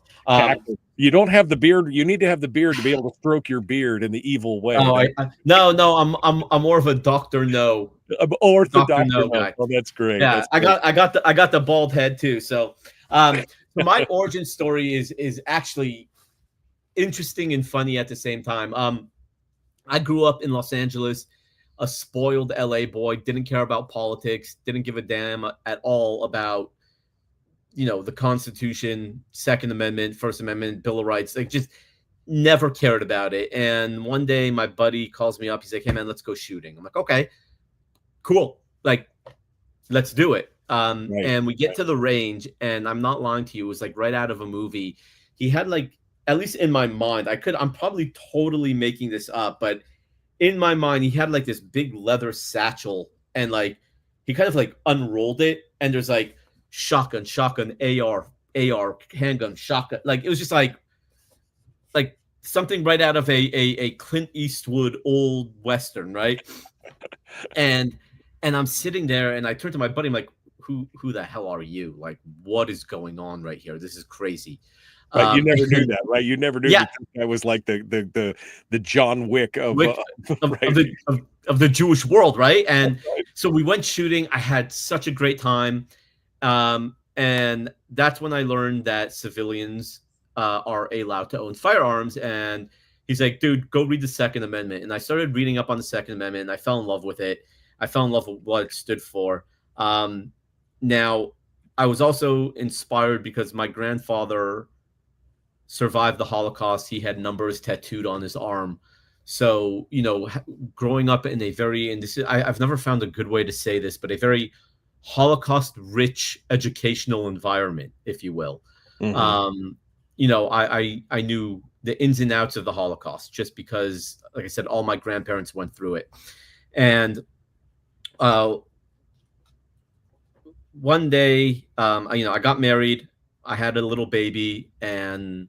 You don't have the beard. You need to have the beard to be able to stroke your beard in the evil way. Oh, no, I'm more of a Dr. No. Dr. No guy. Oh, that's great. Yeah, that's I got the bald head too. So, so my origin story is actually interesting and funny at the same time. I grew up in Los Angeles, a spoiled LA boy, didn't care about politics, didn't give a damn at all about, the Constitution, Second Amendment, First Amendment, Bill of Rights, like just never cared about it. And one day my buddy calls me up. He's like, "Hey man, let's go shooting." I'm like, "Okay, cool. Like, let's do it." And we get to the range, and I'm not lying to you, it was like right out of a movie. He had like, at least in my mind, I'm probably totally making this up, but in my mind, he had like this big leather satchel, and like he kind of like unrolled it, and there's like shotgun, AR, handgun, shotgun. Like it was just like something right out of a Clint Eastwood old Western, right? And I'm sitting there, and I turn to my buddy, I'm like, who the hell are you? Like, what is going on right here? This is crazy. Right, you never knew that, right? You never knew that was like the John Wick of the Jewish world, right? And so we went shooting. I had such a great time, and that's when I learned that civilians are allowed to own firearms. And he's like, "Dude, go read the Second Amendment." And I started reading up on the Second Amendment, and I fell in love with it. I fell in love with what it stood for. Now, I was also inspired because my grandfather survived the Holocaust. He had numbers tattooed on his arm. So, growing up in a very, and this is, I've never found a good way to say this, but a very Holocaust-rich educational environment, if you will. Mm-hmm. I knew the ins and outs of the Holocaust just because, like I said, all my grandparents went through it. And one day, I got married. I had a little baby, and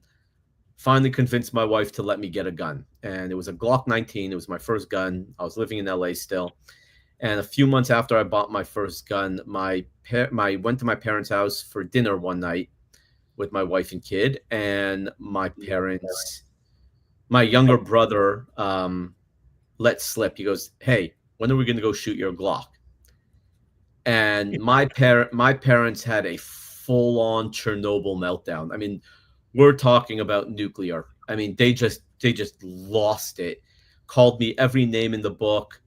finally convinced my wife to let me get a gun. And it was a Glock 19. It was my first gun. I was living in LA still. And a few months after I bought my first gun, I went to my parents' house for dinner one night with my wife and kid. And my younger brother let slip. He goes, "Hey, when are we going to go shoot your Glock?" And my parents had a full-on Chernobyl meltdown. I mean, we're talking about nuclear. I mean, they just lost it. Called me every name in the book.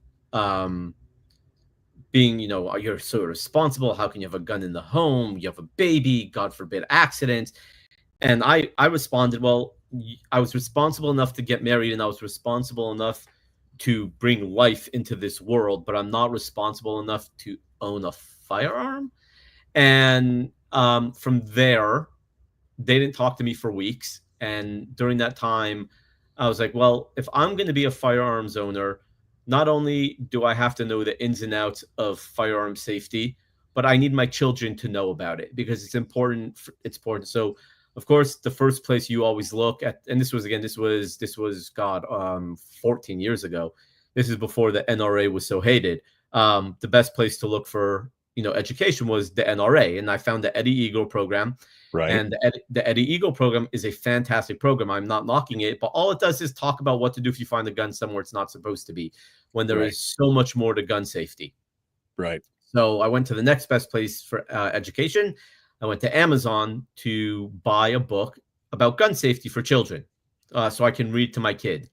Being, you're so irresponsible. How can you have a gun in the home? You have a baby, God forbid, accidents. And I responded, well, I was responsible enough to get married, and I was responsible enough to bring life into this world, but I'm not responsible enough to own a firearm. And from there, they didn't talk to me for weeks. And during that time, I was like, well, if I'm going to be a firearms owner, not only do I have to know the ins and outs of firearm safety, but I need my children to know about it because it's important. It's important. So, of course, the first place you always look at, and this was 14 years ago. This is before the NRA was so hated. The best place to look for, education was the NRA. And I found the Eddie Eagle program. Right. And the Eddie Eagle program is a fantastic program. I'm not knocking it, but all it does is talk about what to do if you find a gun somewhere it's not supposed to be, when there is so much more to gun safety. Right. So I went to the next best place for education. I went to Amazon to buy a book about gun safety for children so I can read to my kid.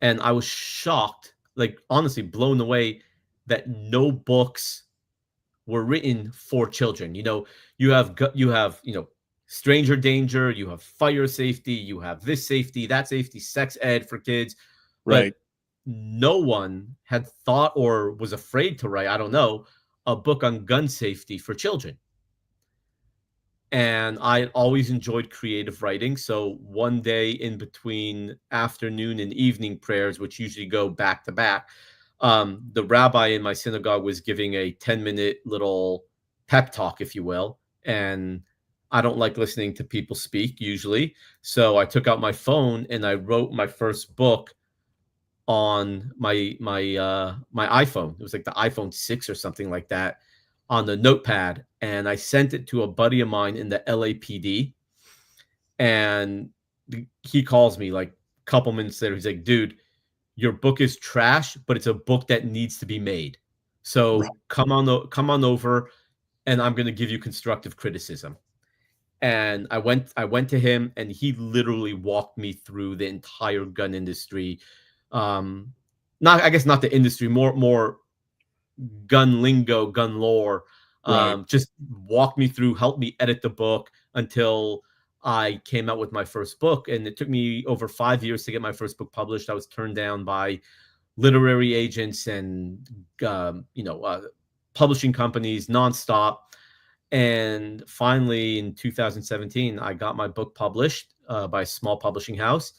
And I was shocked, like honestly blown away that no books were written for children. You have stranger danger, you have fire safety, you have this safety, that safety, sex ed for kids. Right. But no one had thought or was afraid to write, I don't know, a book on gun safety for children. And I always enjoyed creative writing. So one day in between afternoon and evening prayers, which usually go back to back, the rabbi in my synagogue was giving a 10-minute little pep talk, if you will. And I don't like listening to people speak usually. So I took out my phone and I wrote my first book on my iPhone. It was like the iPhone 6 or something like that, on the notepad. And I sent it to a buddy of mine in the LAPD. And he calls me like a couple minutes later. He's like, dude, your book is trash, but it's a book that needs to be made. So come on over and I'm going to give you constructive criticism. And I went to him and he literally walked me through the entire gun industry. Not the industry, more gun lingo, gun lore. Just walked me through, helped me edit the book until I came out with my first book. And it took me over 5 years to get my first book published. I was turned down by literary agents and publishing companies nonstop. And finally, in 2017, I got my book published by a small publishing house.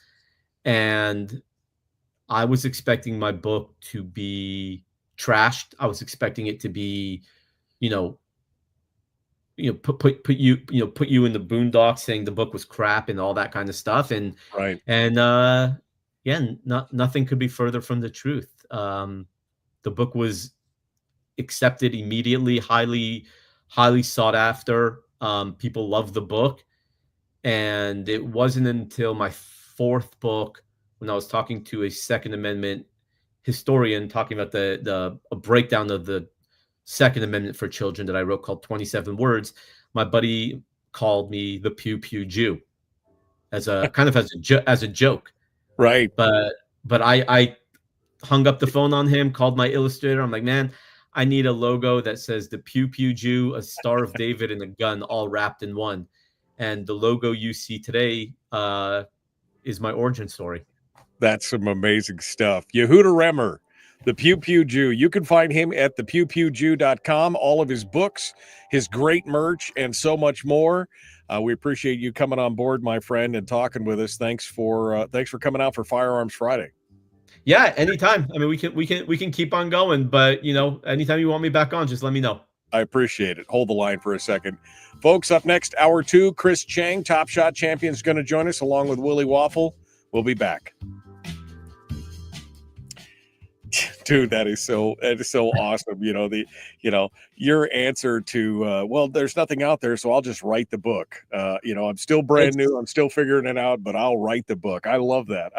And I was expecting my book to be trashed. I was expecting it to be, put you in the boondocks, saying the book was crap and all that kind of stuff. And nothing could be further from the truth. The book was accepted immediately, highly sought after. People loved the book. And it wasn't until my fourth book, when I was talking to a Second Amendment historian, talking about a breakdown of the Second Amendment for children that I wrote, called 27 Words, my buddy called me the Pew Pew Jew as a joke. Right. But I hung up the phone on him, called my illustrator. I'm like, man, I need a logo that says the Pew Pew Jew, a Star of David, and a gun all wrapped in one. And the logo you see today is my origin story. That's some amazing stuff. Yehuda Remer, the Pew Pew Jew. You can find him at thepewpewjew.com. All of his books, his great merch, and so much more. We appreciate you coming on board, my friend, and talking with us. Thanks for coming out for Firearms Friday. Yeah, anytime. I mean, we can keep on going, but anytime you want me back on, just let me know. I appreciate it. Hold the line for a second. Folks, up next, hour 2, Chris Cheng, Top Shot champion, is going to join us along with Willie Waffle. We'll be back. Dude, that is so awesome. Your answer to, well, there's nothing out there, so I'll just write the book. I'm still brand new. I'm still figuring it out, but I'll write the book. I love that.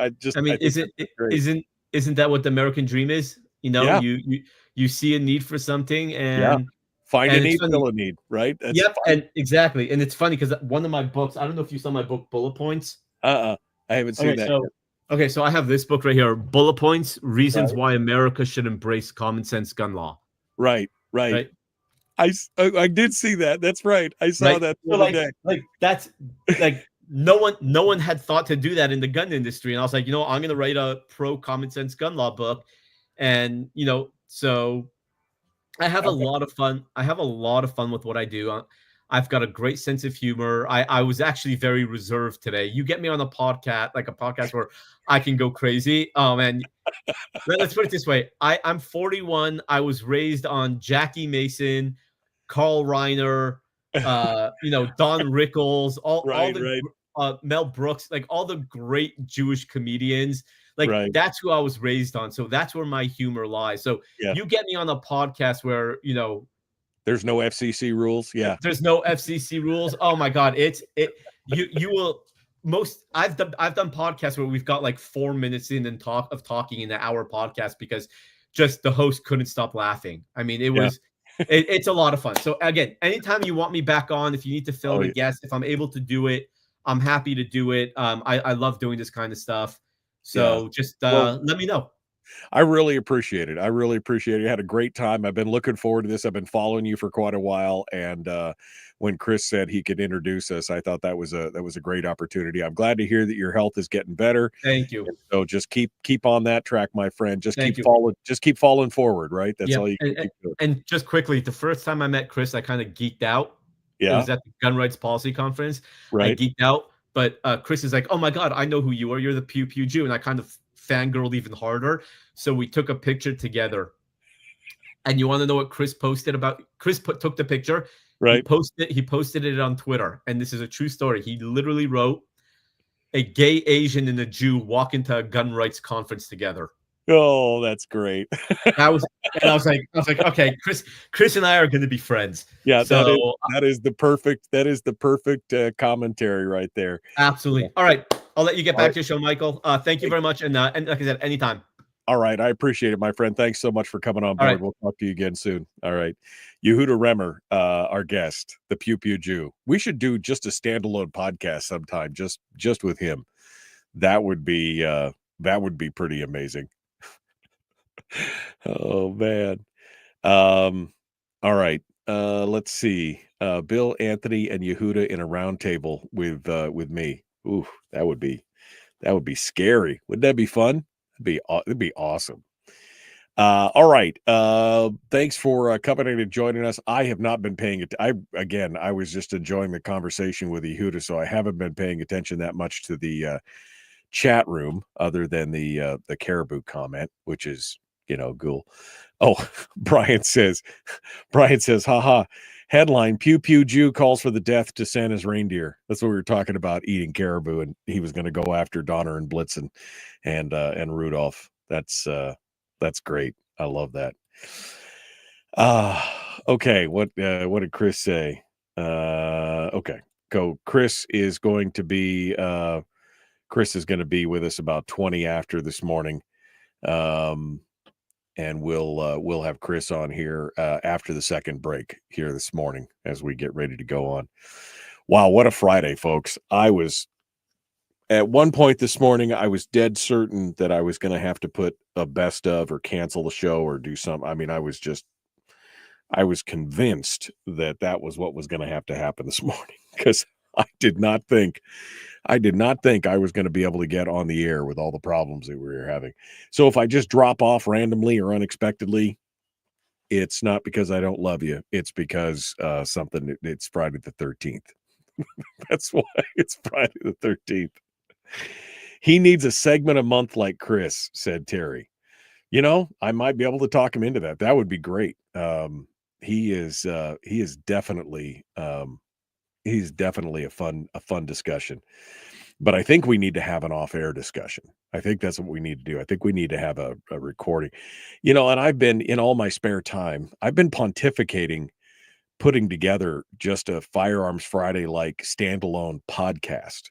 Isn't that what the American dream is? Yeah. You see a need for something and find a need, fill a need, right? That's and exactly. And it's funny because one of my books, I don't know if you saw my book, Bullet Points. I haven't seen that yet. Okay, so I have this book right here, Bullet Points, Reasons Why America Should Embrace Common Sense Gun Law. Right. I did see that. That's right. I saw that the other day. Like that's like no one had thought to do that in the gun industry. And I was like, I'm going to write a pro common sense gun law book. And, so I have a lot of fun. I have a lot of fun with what I do. I've got a great sense of humor. I was actually very reserved today. You get me on a podcast where I can go crazy. Oh man, let's put it this way. I'm 41. I was raised on Jackie Mason, Carl Reiner, Don Rickles, Mel Brooks, like all the great Jewish comedians. That's who I was raised on. So that's where my humor lies. So you get me on a podcast where, there's no FCC rules. Yeah. There's no FCC rules. Oh my God. You will I've done podcasts where we've got like 4 minutes in and talking in an hour podcast because just the host couldn't stop laughing. I mean, it's a lot of fun. So again, anytime you want me back on, if you need to fill in a guest, if I'm able to do it, I'm happy to do it. I love doing this kind of stuff. So just let me know. I really appreciate it. I really appreciate it. I had a great time. I've been looking forward to this. I've been following you for quite a while, and when Chris said he could introduce us, I thought that was a great opportunity. I'm glad to hear that your health is getting better. Thank you. And so just keep on that track, my friend. Just Thank keep you. keep falling forward, right? That's Yep. all you can keep doing. And just quickly, the first time I met Chris, I kind of geeked out. It Yeah. was at the Gun Rights Policy Conference. I Right. geeked out, but Chris is like, "Oh my God, I know who you are. You're the Pew Pew Jew," and I kind of fangirled even harder. So we took a picture together. And you want to know what Chris posted about? Chris took the picture. Right. He posted it on Twitter, and this is a true story. He literally wrote, "A gay Asian and a Jew walk into a gun rights conference together." Oh, that's great. I was like, okay, Chris and I are going to be friends. Yeah, So that is the perfect commentary right there. absolutely. All right, I'll let you get All back right. to your show, Michael. Thank you very much, and like I said, anytime. All right, I appreciate it, my friend. Thanks so much for coming on All board. right. We'll talk to you again soon. All right, Yehuda Remer, our guest, the Pew Pew Jew. We should do just a standalone podcast sometime, just with him. That would be pretty amazing. Oh man. All right. Let's see. Bill, Anthony, and Yehuda in a round table with me. Ooh, that would be scary. Wouldn't that be fun? It'd be awesome. All right. Thanks for coming in and joining us. I have not been paying it. I was just enjoying the conversation with Yehuda, so I haven't been paying attention that much to the chat room, other than the caribou comment, which is, cool. Oh, Brian says, haha, headline, Pew Pew Jew calls for the death to Santa's reindeer. That's what we were talking about, eating caribou, and he was going to go after Donner and Blitzen and Rudolph. That's great. I love that. Okay. What did Chris say? Okay. Chris is going to be with us about 20 after this morning. And we'll have Chris on here after the second break here this morning as we get ready to go on. Wow, what a Friday, folks. I was at one point this morning, I was dead certain that I was going to have to put a best of or cancel the show or do something. I mean, I was convinced that was what was going to have to happen this morning, because I did not think I was going to be able to get on the air with all the problems that we were having. So if I just drop off randomly or unexpectedly, it's not because I don't love you. It's because it's Friday the 13th. That's why it's Friday the 13th. He needs a segment a month like Chris, said Terry. I might be able to talk him into that. That would be great. He is definitely a fun discussion. But I think we need to have an off-air discussion. I think that's what we need to do. I think we need to have a recording. And I've been, in all my spare time, I've been pontificating, putting together just a Firearms Friday like standalone podcast,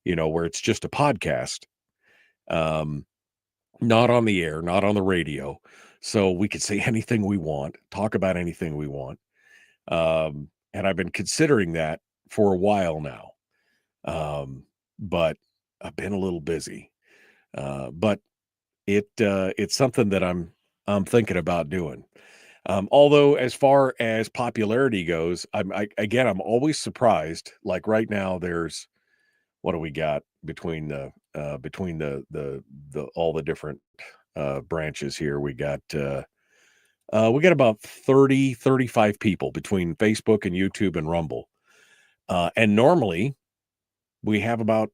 where it's just a podcast, not on the air, not on the radio. So we could say anything we want, talk about anything we want. And I've been considering that for a while now. But I've been a little busy. But it's something that I'm thinking about doing. Although as far as popularity goes, I'm always surprised. Like right now, there's, what do we got between the all the different branches here? We got about 35 people between Facebook and YouTube and Rumble. And normally we have about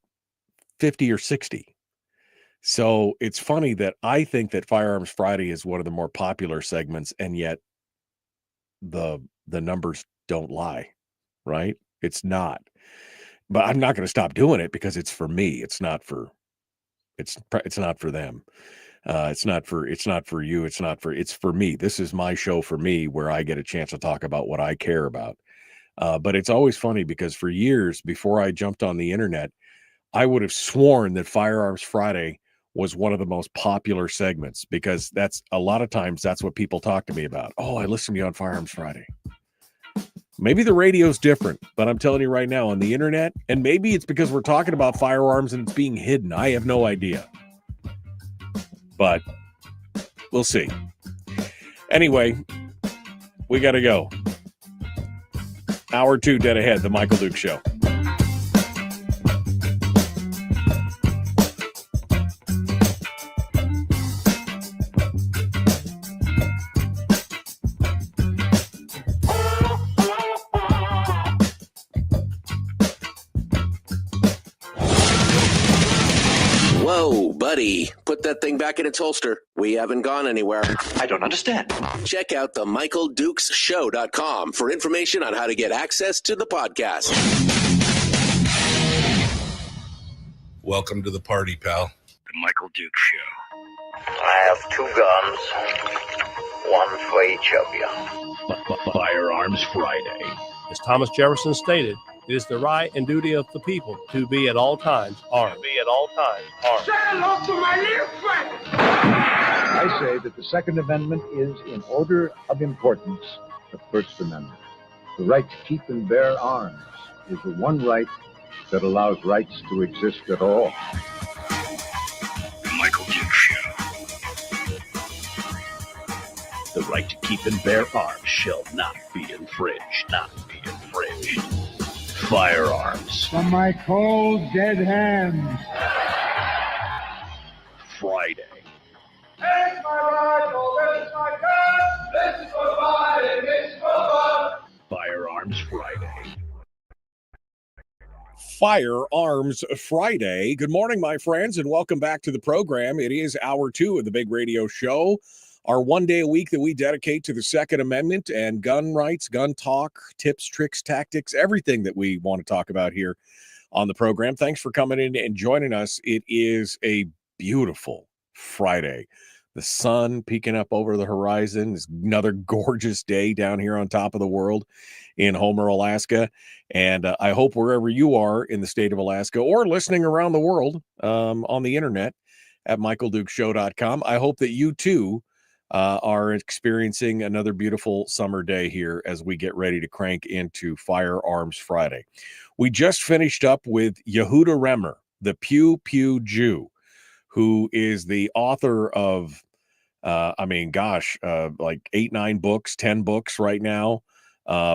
50 or 60. So it's funny that I think that Firearms Friday is one of the more popular segments, and yet the numbers don't lie, right? It's not. But I'm not going to stop doing it because it's for me. It's not for them. It's not for you. It's for me. This is my show for me, where I get a chance to talk about what I care about. But it's always funny because for years before I jumped on the internet, I would have sworn that Firearms Friday was one of the most popular segments, because that's a lot of times that's what people talk to me about. Oh, I listen to you on Firearms Friday. Maybe the radio's different, but I'm telling you right now, on the internet, and maybe it's because we're talking about firearms and it's being hidden. I have no idea. But We'll see. Anyway, we got to go. Hour 2 dead ahead, the Michael Duke Show. Whoa, buddy. Put that thing back in its holster. We haven't gone anywhere. I don't understand. Check out the MichaelDukesShow.com for information on how to get access to the podcast. Welcome to the party, pal. The Michael Duke Show. I have 2 guns, one for each of you. Firearms Friday. As Thomas Jefferson stated, it is the right and duty of the people to be at all times armed. Say hello to my little friend. I say that the Second Amendment is, in order of importance, the First Amendment. The right to keep and bear arms is the one right that allows rights to exist at all. The Michael Duke Show. The right to keep and bear arms shall not be infringed. Not be infringed. Firearms From my cold, dead hands. Friday. Take my rifle, this is my gun. This is for fighting, this is for fun. Firearms Friday. Firearms Friday. Good morning, my friends, and welcome back to the program. It is hour 2 of the big radio show. Our one day a week that we dedicate to the Second Amendment and gun rights, gun talk, tips, tricks, tactics, everything that we want to talk about here on the program. Thanks for coming in and joining us. It is a beautiful Friday. The sun peeking up over the horizon. It's another gorgeous day down here on top of the world in Homer, Alaska. And I hope wherever you are in the state of Alaska or listening around the world on the internet at MichaelDukesShow.com, I hope that you too are experiencing another beautiful summer day here as we get ready to crank into Firearms Friday. We just finished up with Yehuda Remer, the Pew Pew Jew, who is the author of, like 8, 9 books, 10 books right now.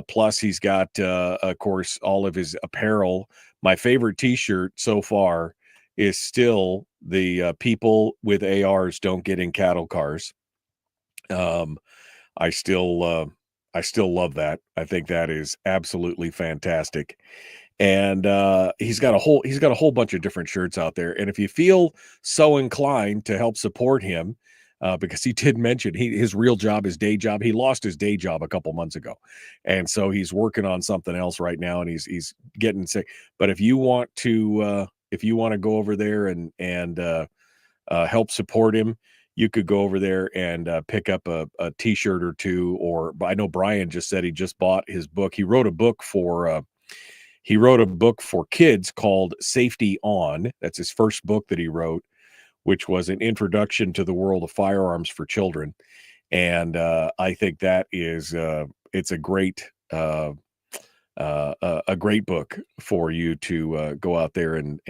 Plus he's got, of course, all of his apparel. My favorite t-shirt so far is still the people with ARs don't get in cattle cars. I still love that. I think that is absolutely fantastic. And he's got a whole bunch of different shirts out there. And if you feel so inclined to help support him, because he did mention his real job, his day job, he lost his day job a couple months ago, and so he's working on something else right now, and he's getting sick. But if you want to go over there and help support him, you could go over there and pick up a t-shirt or two. Or I know Brian just said he just bought his book. He wrote a book for kids called Safety On. That's his first book that he wrote, which was an introduction to the world of firearms for children. And I think that is it's a great book for you to go out there and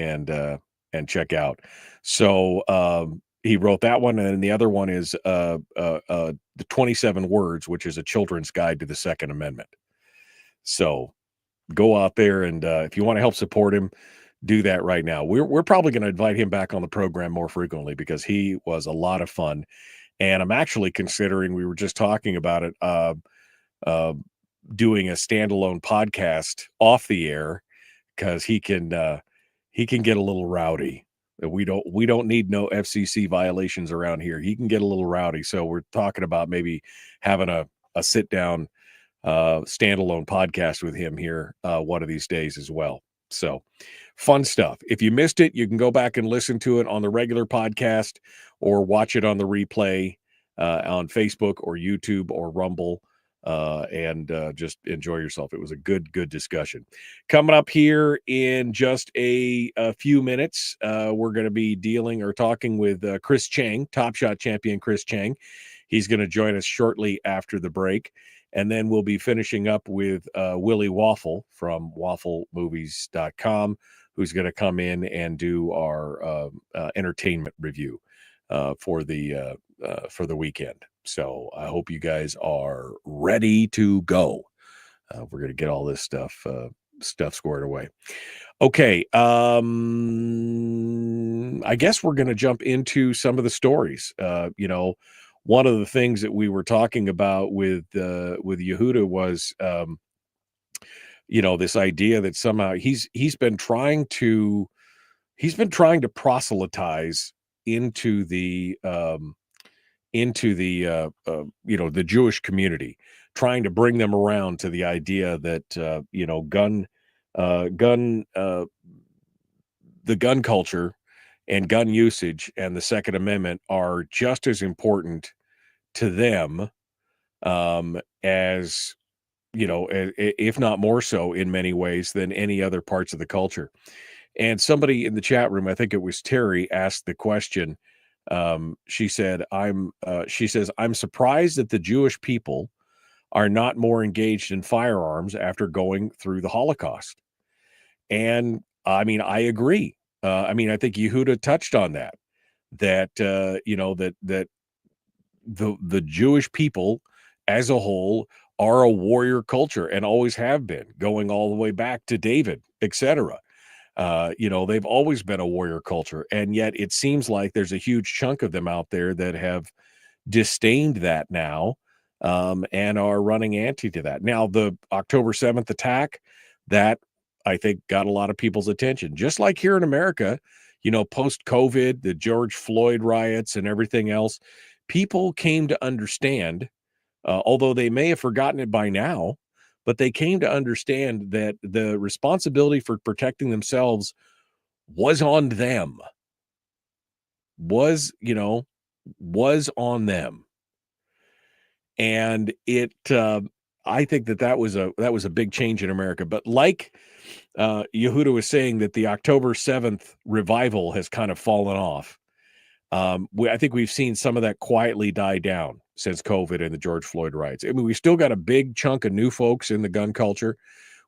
check out. So he wrote that one, and the other one is the 27 Words, which is a children's guide to the Second Amendment. So go out there, and if you want to help support him, do that right now. We're probably going to invite him back on the program more frequently because he was a lot of fun. And I'm actually considering, we were just talking about it, doing a standalone podcast off the air, because he can get a little rowdy. We don't need no FCC violations around here. He can get a little rowdy. So we're talking about maybe having a sit down standalone podcast with him here one of these days as well. So fun stuff. If you missed it, you can go back and listen to it on the regular podcast or watch it on the replay on Facebook or YouTube or Rumble, and just enjoy yourself. It was a good discussion. Coming up here in just a few minutes, we're going to be talking with Chris Cheng, Top Shot champion Chris Cheng. He's going to join us shortly after the break. And then we'll be finishing up with Willie Waffle from wafflemovies.com, who's going to come in and do our entertainment review for the weekend. So I hope you guys are ready to go. We're going to get all this stuff squared away. Okay. I guess we're going to jump into some of the stories. One of the things that we were talking about with Yehuda was, this idea that somehow he's been trying to proselytize into the the Jewish community, trying to bring them around to the idea that the gun culture and gun usage and the Second Amendment are just as important to them as if not more so in many ways than any other parts of the culture. And somebody in the chat room, I think it was Terry, asked the question. She says, I'm surprised that the Jewish people are not more engaged in firearms after going through the Holocaust. And I mean, I agree. I think Yehuda touched on that the Jewish people as a whole are a warrior culture and always have been, going all the way back to David, etc. They've always been a warrior culture, and yet it seems like there's a huge chunk of them out there that have disdained that now, and are running anti to that. Now, the October 7th attack, that I think got a lot of people's attention, just like here in America, post-COVID, the George Floyd riots and everything else, people came to understand, although they may have forgotten it by now, but they came to understand that the responsibility for protecting themselves was on them, was on them. And it, I think that was a big change in America. But like Yehuda was saying, that the October 7th revival has kind of fallen off. I think we've seen some of that quietly die down since COVID and the George Floyd riots. I mean, we still got a big chunk of new folks in the gun culture.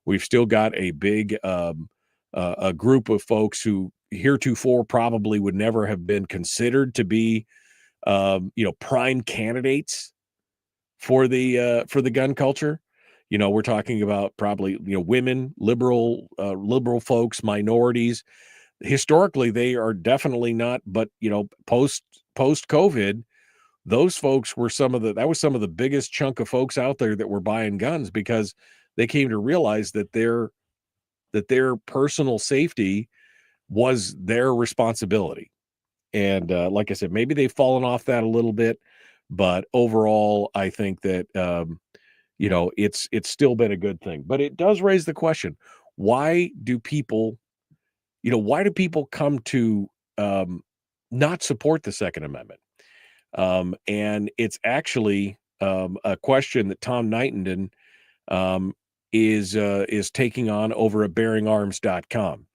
We've still got a big a group of folks who heretofore probably would never have been considered to be prime candidates for the gun culture. We're talking about probably women, liberal folks, minorities. Historically, they are definitely not, but post COVID, those folks were some of the biggest chunk of folks out there that were buying guns, because they came to realize that their personal safety was their responsibility. And like I said, maybe they've fallen off that a little bit, but overall, I think that it's still been a good thing. But it does raise the question: why do people come to not support the Second Amendment? And it's actually a question that Tom Knighton is taking on over at bearingarms.com.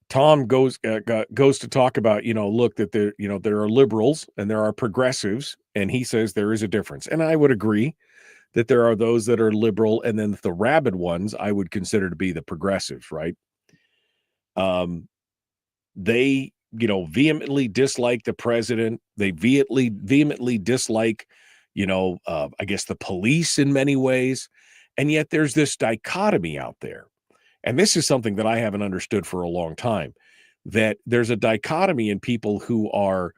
Tom goes to talk about, look, that there are liberals and there are progressives, and he says there is a difference. And I would agree that there are those that are liberal, and then the rabid ones I would consider to be the progressives, right? They, vehemently dislike the president. They vehemently dislike, I guess, the police in many ways. And yet there's this dichotomy out there. And this is something that I haven't understood for a long time, that there's a dichotomy in people who are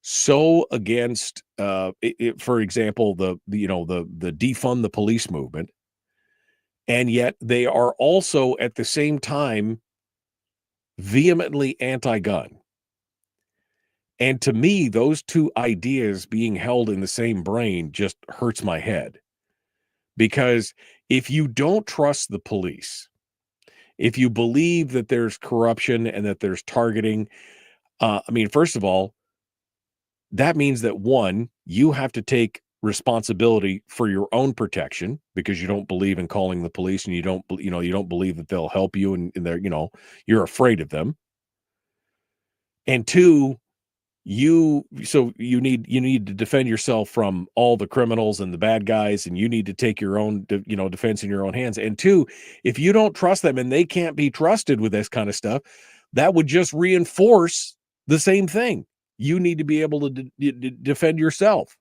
so against, for example, the defund the police movement. And yet they are also at the same time vehemently anti-gun. And to me, those two ideas being held in the same brain just hurts my head. Because if you don't trust the police, if you believe that there's corruption and that there's targeting, first of all, that means that, one, you have to take responsibility for your own protection, because you don't believe in calling the police, and you don't believe that they'll help you, and they're, you're afraid of them. And two, you need to defend yourself from all the criminals and the bad guys, and you need to take your own defense in your own hands. And two, if you don't trust them and they can't be trusted with this kind of stuff, that would just reinforce the same thing. You need to be able to defend yourself.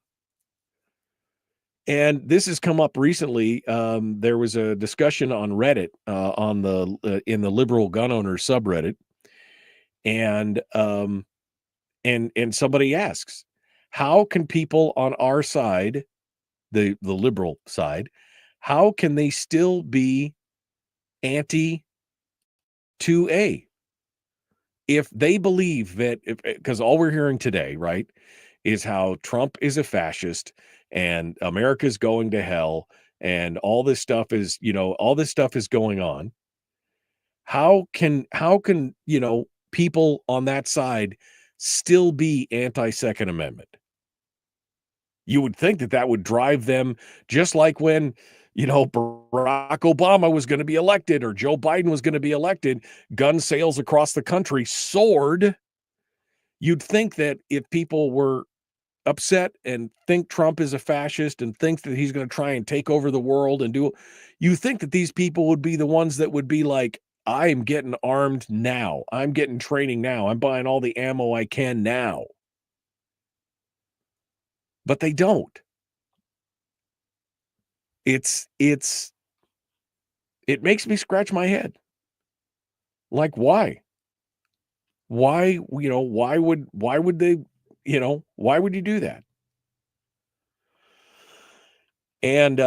And this has come up recently. There was a discussion on Reddit on the in the liberal gun owners subreddit, and somebody asks, how can people on our side, the liberal side, how can they still be anti 2A if they believe that? Because all we're hearing today, right, is how Trump is a fascist and America's going to hell, and all this stuff is, all this stuff is going on. How can people on that side still be anti-Second Amendment? You would think that would drive them, just like when, Barack Obama was going to be elected or Joe Biden was going to be elected, gun sales across the country soared. You'd think that if people were upset and think Trump is a fascist and think that he's going to try and take over the world and you think that these people would be the ones that would be like, I'm getting armed now. I'm getting training now. I'm buying all the ammo I can now. But they don't. It makes me scratch my head. Like, why? Why would they, why would you do that? And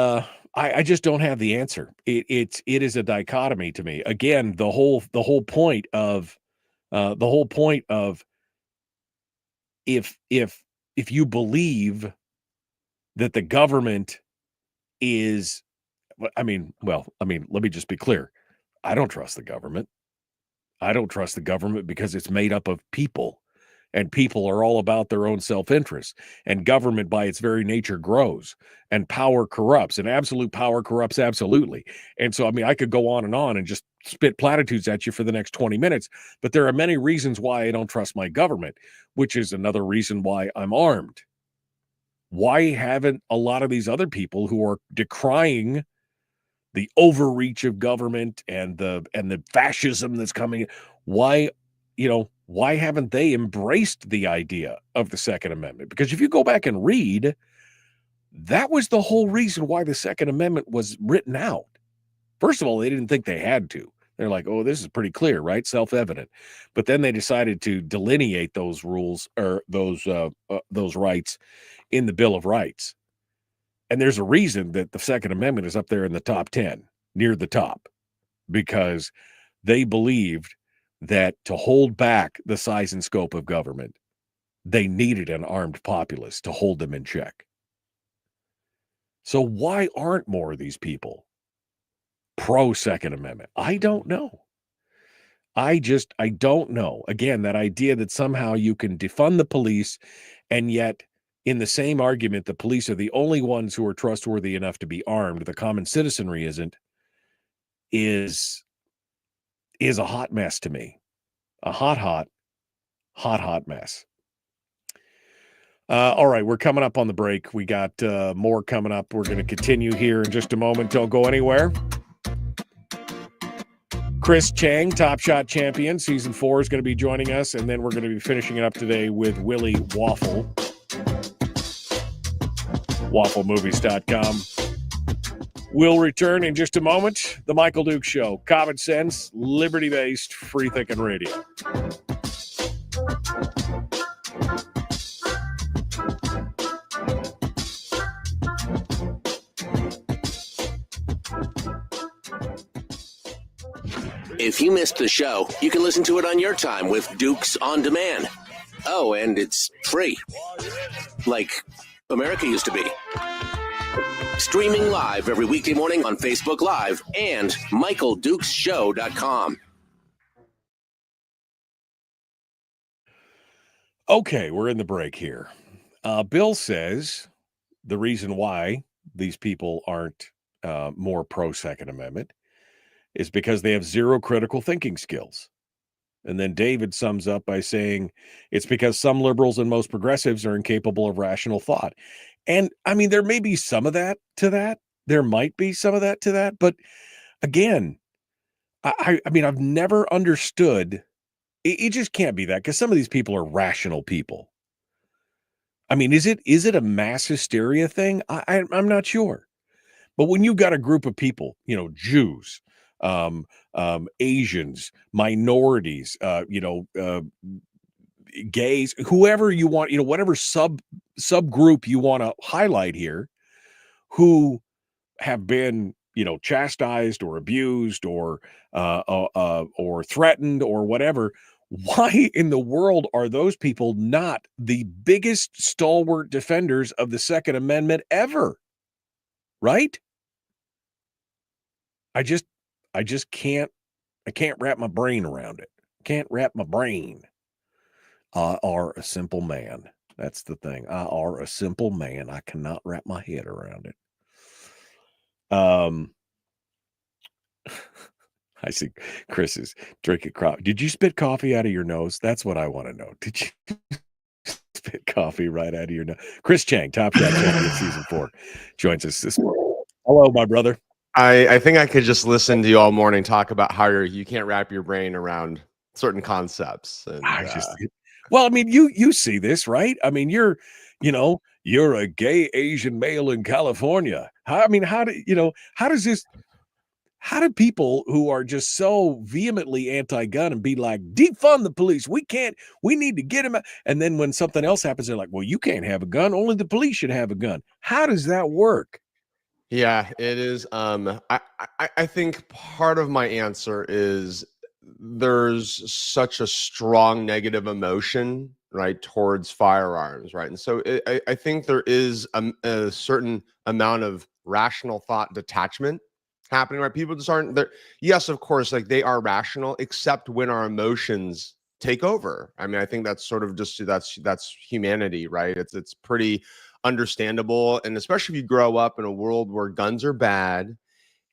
I just don't have the answer. It is a dichotomy to me. Again, the whole point of if you believe that the government is, let me just be clear. I don't trust the government. I don't trust the government because it's made up of people, and people are all about their own self-interest, and government by its very nature grows, and power corrupts, and absolute power corrupts absolutely. And so, I could go on and just spit platitudes at you for the next 20 minutes, but there are many reasons why I don't trust my government, which is another reason why I'm armed. Why haven't a lot of these other people who are decrying the overreach of government and the fascism that's coming, why haven't they embraced the idea of the Second Amendment? Because if you go back and read, that was the whole reason why the Second Amendment was written out. First of all, they didn't think they had to. They're like, oh, this is pretty clear, right? Self-evident. But then they decided to delineate those rules or those rights in the Bill of Rights. And there's a reason that the Second Amendment is up there in the top 10, near the top, because they believed that to hold back the size and scope of government, they needed an armed populace to hold them in check. So why aren't more of these people pro-Second Amendment? I don't know. I don't know. Again, that idea that somehow you can defund the police, and yet in the same argument, the police are the only ones who are trustworthy enough to be armed, the common citizenry isn't, is a hot mess to me. A hot mess. All right, we're coming up on the break. We got more coming up. We're going to continue here in just a moment. Don't go anywhere. Chris Cheng, Top Shot champion, season 4, is going to be joining us, and then we're going to be finishing it up today with Willie Waffle. WaffleMovies.com. We'll return in just a moment. The Michael Duke Show. Common sense, liberty-based, free-thinking radio. If you missed the show, you can listen to it on your time with Dukes On Demand. Oh, and it's free. Like America used to be. Streaming live every weekday morning on Facebook Live and MichaelDukesShow.com. Okay, we're in the break here. Bill says the reason why these people aren't more pro-Second Amendment is because they have zero critical thinking skills. And then David sums up by saying it's because some liberals and most progressives are incapable of rational thought. And I mean, there may be some of that to that. There might be some of that to that. But again, I mean, I've never understood. It just can't be that, because some of these people are rational people. I mean, is it a mass hysteria thing? I'm not sure. But when you've got a group of people, Jews, Asians, minorities, gays, whoever you want, whatever subgroup you want to highlight here, who have been, chastised or abused or threatened or whatever. Why in the world are those people not the biggest stalwart defenders of the Second Amendment ever? Right? I just can't wrap my brain around it. Can't wrap my brain. I are a simple man. That's the thing. I are a simple man. I cannot wrap my head around it. I see Chris is drinking coffee. Did you spit coffee out of your nose? That's what I want to know. Did you spit coffee right out of your nose? Chris Cheng, Top Shot Champion Season 4, joins us this morning. Hello, my brother. I think I could just listen to you all morning talk about how you can't wrap your brain around certain concepts. And, well, I mean, you see this, right? I mean, you're a gay Asian male in California. How do people who are just so vehemently anti-gun and be like, defund the police? We need to get them out. And then when something else happens, they're like, well, you can't have a gun. Only the police should have a gun. How does that work? Yeah, it is. I think part of my answer is there's such a strong negative emotion, right, towards firearms, right? And so I think there is a certain amount of rational thought detachment happening, right? People just aren't there. Yes, of course, like they are rational, except when our emotions take over. I mean, I think that's sort of just that's humanity, right? It's pretty understandable, and especially if you grow up in a world where guns are bad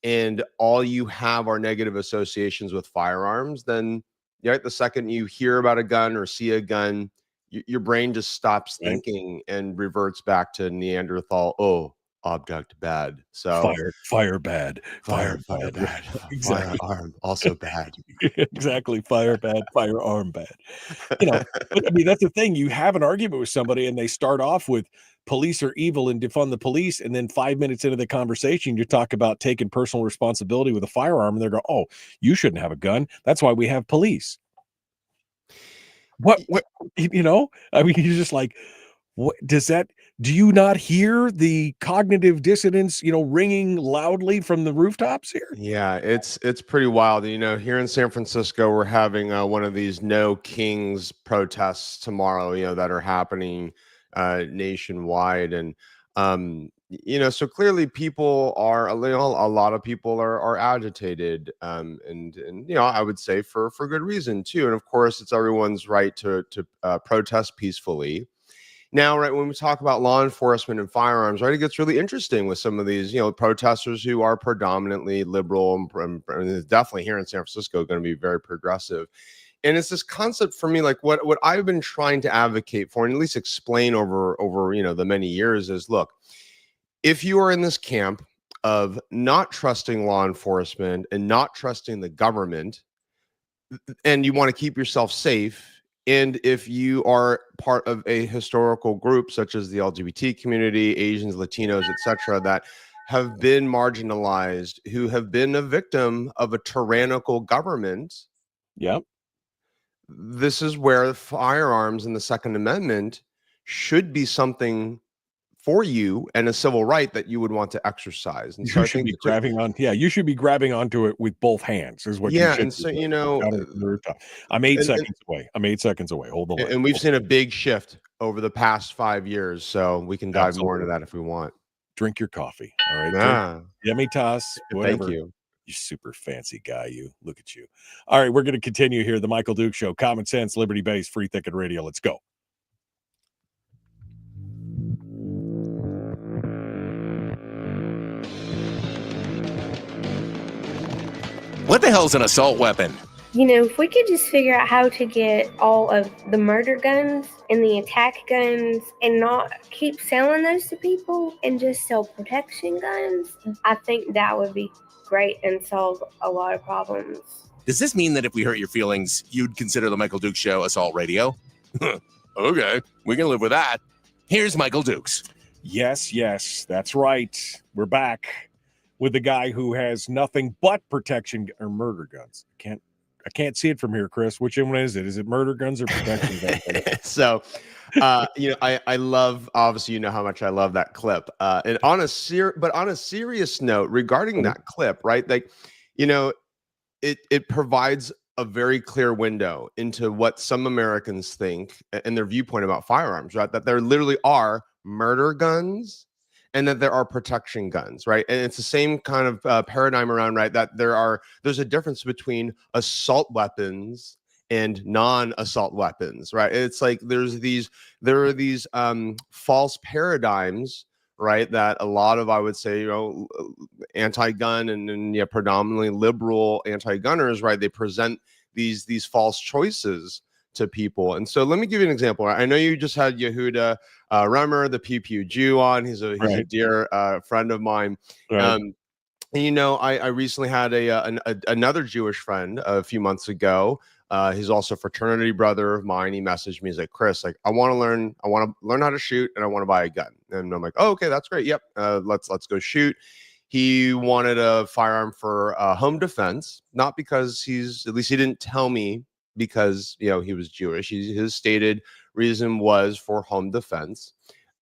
and all you have are negative associations with firearms, then the second you hear about a gun or see a gun, your brain just stops thinking and reverts back to Neanderthal. Oh, object bad. So fire bad. Fire bad. Exactly. Firearm also bad. Exactly. Fire bad. Firearm bad. But I mean, that's the thing. You have an argument with somebody and they start off with police are evil and defund the police, and then 5 minutes into the conversation you talk about taking personal responsibility with a firearm, and they're going, oh, you shouldn't have a gun. That's why we have police. What I mean, you're just like, what does that? Do you not hear the cognitive dissonance, ringing loudly from the rooftops here? Yeah, it's pretty wild. Here in San Francisco, we're having one of these No Kings protests tomorrow, that are happening nationwide. And, so clearly people are, a lot of people are agitated. And I would say for good reason too. And of course, it's everyone's right to protest peacefully. Now, right, when we talk about law enforcement and firearms, right, it gets really interesting with some of these, protesters who are predominantly liberal and definitely here in San Francisco going to be very progressive. And it's this concept for me, like what I've been trying to advocate for and at least explain over the many years is, look, if you are in this camp of not trusting law enforcement and not trusting the government, and you want to keep yourself safe, and if you are part of a historical group such as the LGBT community, Asians, Latinos, etc., that have been marginalized, who have been a victim of a tyrannical government, yep, this is where firearms and the Second Amendment should be something for you and a civil right that you would want to exercise. And so you should be grabbing on. Yeah, you should be grabbing onto it with both hands. Is what. Yeah, you and so I'm 8 seconds away. I'm 8 seconds away. Hold on. And we've seen a big shift over the past 5 years, so we can dive more into that if we want. Drink your coffee. All right. Yummy toss. Whatever. Thank you. You super fancy guy. You look at you. All right, we're going to continue here. The Michael Duke Show. Common sense, liberty based, free thinking radio. Let's go. What the hell's an assault weapon? If we could just figure out how to get all of the murder guns and the attack guns and not keep selling those to people and just sell protection guns, I think that would be great and solve a lot of problems. Does this mean that if we hurt your feelings, you'd consider the Michael Duke Show assault radio? Okay, we can live with that. Here's Michael Dukes. Yes, that's right. We're back with the guy who has nothing but protection or murder guns. I can't see it from here, Chris. Which one is it? Is it murder guns or protection guns? So, I love, obviously, you know how much I love that clip. And on a serious note regarding that clip, right? Like, it provides a very clear window into what some Americans think and their viewpoint about firearms, right? That there literally are murder guns and that there are protection guns, right? And it's the same kind of paradigm around, right? That there's a difference between assault weapons and non-assault weapons, right? It's like there are these false paradigms, right? That a lot of, I would say, anti-gun and predominantly liberal anti-gunners, right? They present these false choices to people. And so let me give you an example. I know you just had Yehuda Remer, the Pew Pew Jew, on. He's a dear friend of mine. Right. And I recently had another Jewish friend a few months ago. He's also a fraternity brother of mine. He messaged me. He's like, Chris, like, I want to learn how to shoot, and I want to buy a gun. And I'm like, oh, okay, that's great. Yep. Let's go shoot. He wanted a firearm for home defense, not because at least he didn't tell me because, he was Jewish. His stated reason was for home defense.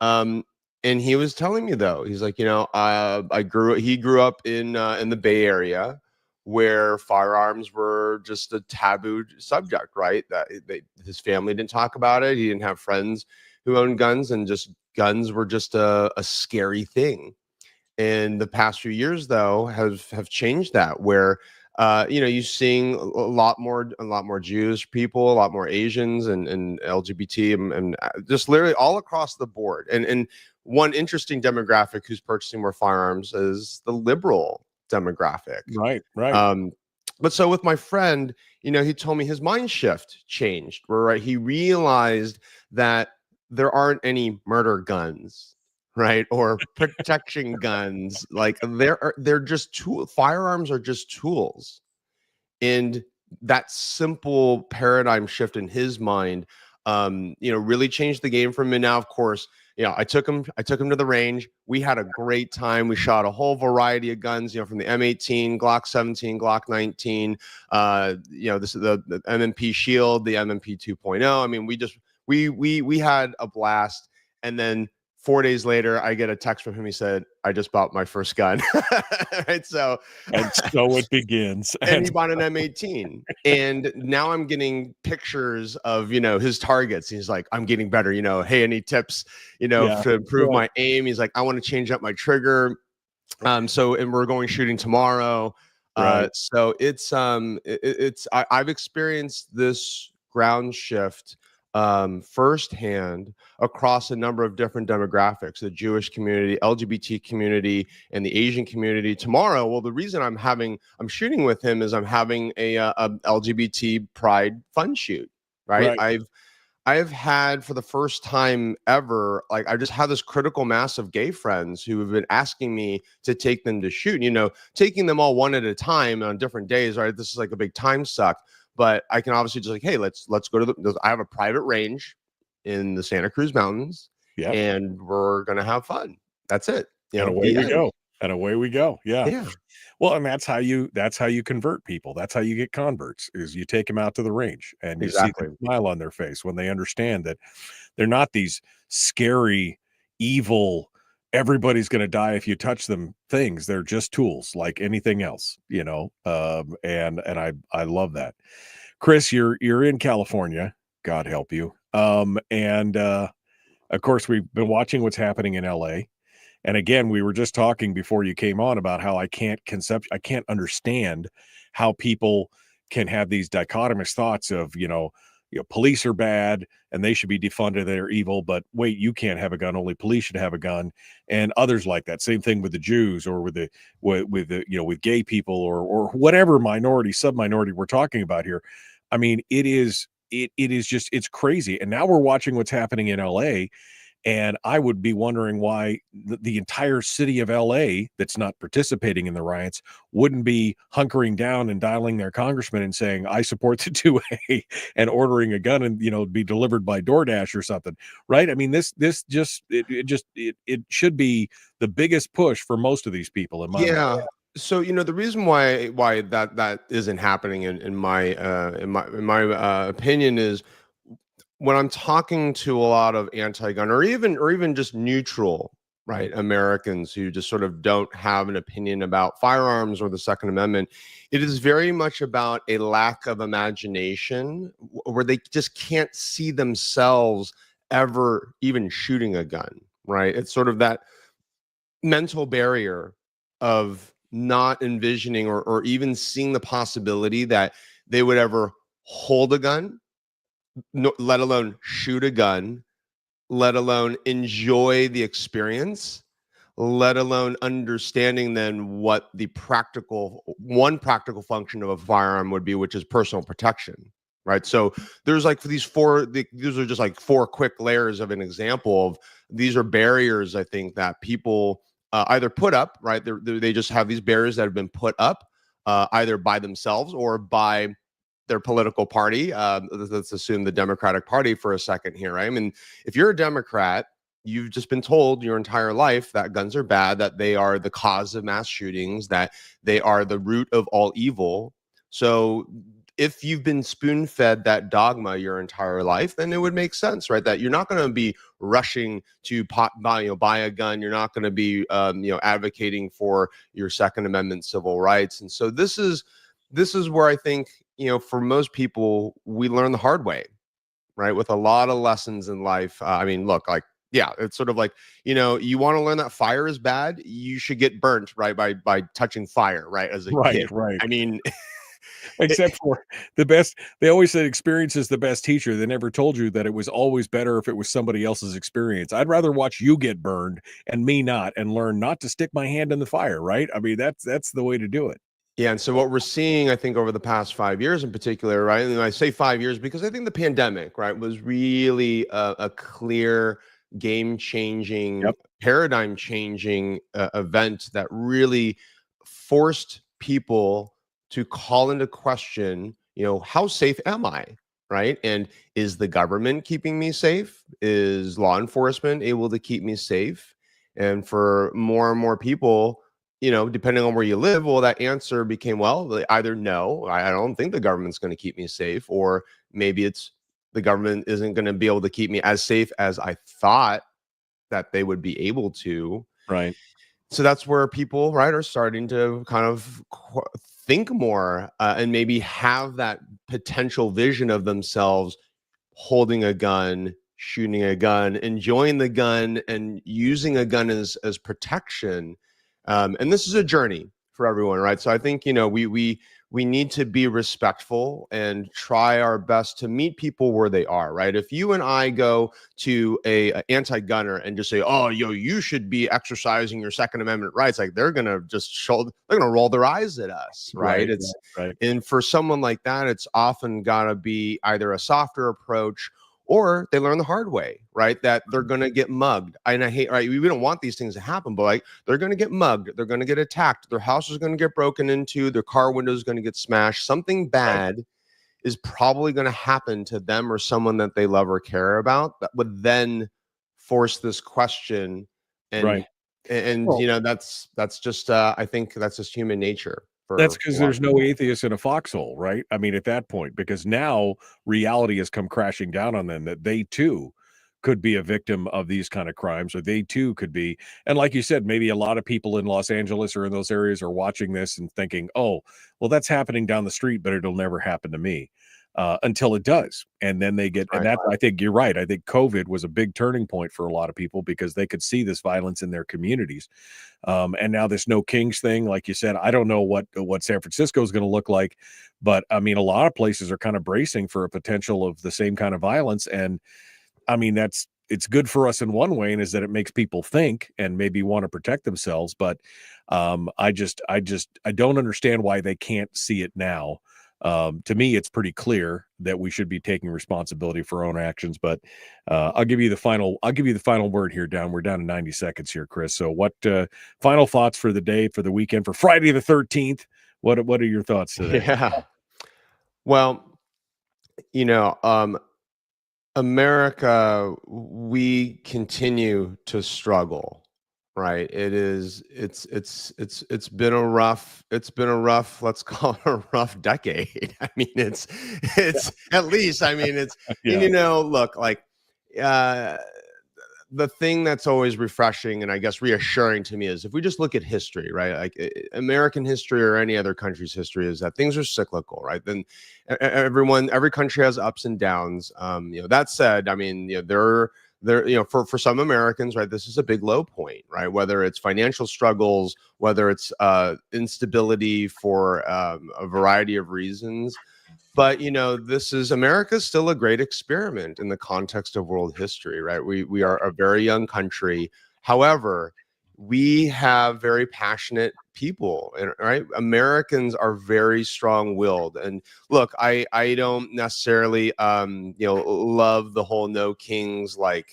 And he was telling me, though, he's like, he grew up in the Bay Area, where firearms were just a taboo subject, right? That his family didn't talk about it. He didn't have friends who owned guns, and just guns were just a scary thing. And the past few years, though, have changed that, where you're seeing a lot more Jewish people, a lot more Asians and LGBT and just literally all across the board. And one interesting demographic who's purchasing more firearms is the liberal demographic. Right. But so with my friend, he told me his mind shift changed, where he realized that there aren't any murder guns, right? Or protection guns. Like they're just tools. Firearms are just tools. And that simple paradigm shift in his mind, really changed the game for him. And now, of course, I took him to the range. We had a great time. We shot a whole variety of guns, from the M18, Glock 17, Glock 19, this is the MMP Shield, the MMP 2.0. I mean, we had a blast. And then 4 days later, I get a text from him. He said, I just bought my first gun. Right. So it begins. And he bought an M18. And now I'm getting pictures of, his targets. He's like, I'm getting better, hey, any tips, to improve my aim? He's like, I want to change up my trigger. And we're going shooting tomorrow. Right. So I've experienced this ground shift firsthand across a number of different demographics, the Jewish community, LGBT community, and the Asian community. Tomorrow, well, the reason I'm shooting with him is I'm having a LGBT pride fun shoot, right? I've had, for the first time ever, like, I just had this critical mass of gay friends who have been asking me to take them to shoot, taking them all one at a time on different days, right? This is like a big time suck. But I can obviously just like, hey, let's go to I have a private range in the Santa Cruz Mountains, and we're gonna have fun. That's it. And away we go. Yeah. Well, and that's how you convert people. That's how you get converts, is you take them out to the range and you see the smile on their face when they understand that they're not these scary, evil, everybody's going to die if you touch them things. They're just tools like anything else, and I love that. Chris, you're in California, God help you. And of course we've been watching what's happening in LA. And again, we were just talking before you came on about how I can't understand how people can have these dichotomous thoughts of, police are bad and they should be defunded, they're evil, but wait, you can't have a gun, only police should have a gun, and others like that. Same thing with the Jews, or with gay people, or whatever minority, sub-minority we're talking about here. I mean, it is just, it's crazy. And now we're watching what's happening in LA, And I would be wondering why the entire city of LA that's not participating in the riots wouldn't be hunkering down and dialing their congressman and saying, I support the 2A and ordering a gun and, be delivered by DoorDash or something. Right. I mean, this should be the biggest push for most of these people in my mind. So the reason why that isn't happening in my opinion is when I'm talking to a lot of anti-gun or even just neutral, right, Americans who just sort of don't have an opinion about firearms or the Second Amendment, it is very much about a lack of imagination where they just can't see themselves ever even shooting a gun, right? It's sort of that mental barrier of not envisioning or even seeing the possibility that they would ever hold a gun, let alone shoot a gun, let alone enjoy the experience, let alone understanding then what the practical function of a firearm would be, which is personal protection, right? So there's like these are just like four quick layers of an example of these are barriers, I think, that people either put up, right? They just have these barriers that have been put up either by themselves or by their political party. Let's assume the Democratic Party for a second here, right? I mean, if you're a Democrat, you've just been told your entire life that guns are bad, that they are the cause of mass shootings, that they are the root of all evil. So if you've been spoon-fed that dogma your entire life, then it would make sense, right? That you're not going to be rushing to buy a gun. You're not going to be, advocating for your Second Amendment civil rights. And so this is where I think, for most people, we learn the hard way, right? With a lot of lessons in life. I mean, look, it's sort of like, you want to learn that fire is bad. You should get burnt, right? By touching fire, right? As a kid. Right. I mean, except for the best, they always said experience is the best teacher. They never told you that it was always better if it was somebody else's experience. I'd rather watch you get burned and me not, and learn not to stick my hand in the fire, right? I mean, that's the way to do it. Yeah, and so what we're seeing, I think, over the past 5 years in particular, right? And I say 5 years because I think the pandemic, right, was really a clear game-changing, paradigm-changing event that really forced people to call into question, how safe am I, right? And is the government keeping me safe? Is law enforcement able to keep me safe? And for more and more people, depending on where you live, well, that answer became, well, either no, I don't think the government's going to keep me safe, or maybe it's the government isn't going to be able to keep me as safe as I thought that they would be able to. Right. So that's where people, right, are starting to kind of think more and maybe have that potential vision of themselves holding a gun, shooting a gun, enjoying the gun, and using a gun as protection. And this is a journey for everyone, right? So I think, we need to be respectful and try our best to meet people where they are, right? If you and I go to a anti-gunner and just say, oh, you should be exercising your Second Amendment rights, like they're going to roll their eyes at us, right? Right. And for someone like that, it's often got to be either a softer approach, or they learn the hard way, right? That they're going to get mugged. And I hate, right? We don't want these things to happen, but they're going to get mugged. They're going to get attacked. Their house is going to get broken into. Their car window is going to get smashed. Something bad is probably going to happen to them or someone that they love or care about that would then force this question. And, that's just, I think that's just human nature. That's because there's no atheist in a foxhole, right? I mean, at that point, because now reality has come crashing down on them that they too could be a victim of these kind of crimes, or they too could be. And like you said, maybe a lot of people in Los Angeles or in those areas are watching this and thinking, oh, well, that's happening down the street, but it'll never happen to me. Until it does. And then they get, and that, I think you're right. I think COVID was a big turning point for a lot of people because they could see this violence in their communities. And now this no kings thing, like you said, I don't know what San Francisco is going to look like, but I mean, a lot of places are kind of bracing for a potential of the same kind of violence. And I mean, it's good for us in one way, and is that it makes people think and maybe want to protect themselves. But I don't understand why they can't see it now. To me, it's pretty clear that we should be taking responsibility for our own actions. But I'll give you the final word here. We're down to 90 seconds here, Chris. So, what final thoughts for the day, for the weekend, for Friday the 13th? What are your thoughts today? Yeah. Well, America, we continue to struggle, right? It's been a rough, let's call it a rough decade. I mean, it's at least, I mean, it's, and look, like, the thing that's always refreshing and I guess reassuring to me is if we just look at history, right? Like American history or any other country's history, is that things are cyclical, right? Then every country has ups and downs. That said, I mean, there, for some Americans, right, this is a big low point, right? Whether it's financial struggles, whether it's instability for a variety of reasons. But this is America's still a great experiment in the context of world history, right? We are a very young country. However, we have very passionate people, right? Americans are very strong-willed. And look, I don't necessarily love the whole no kings, like,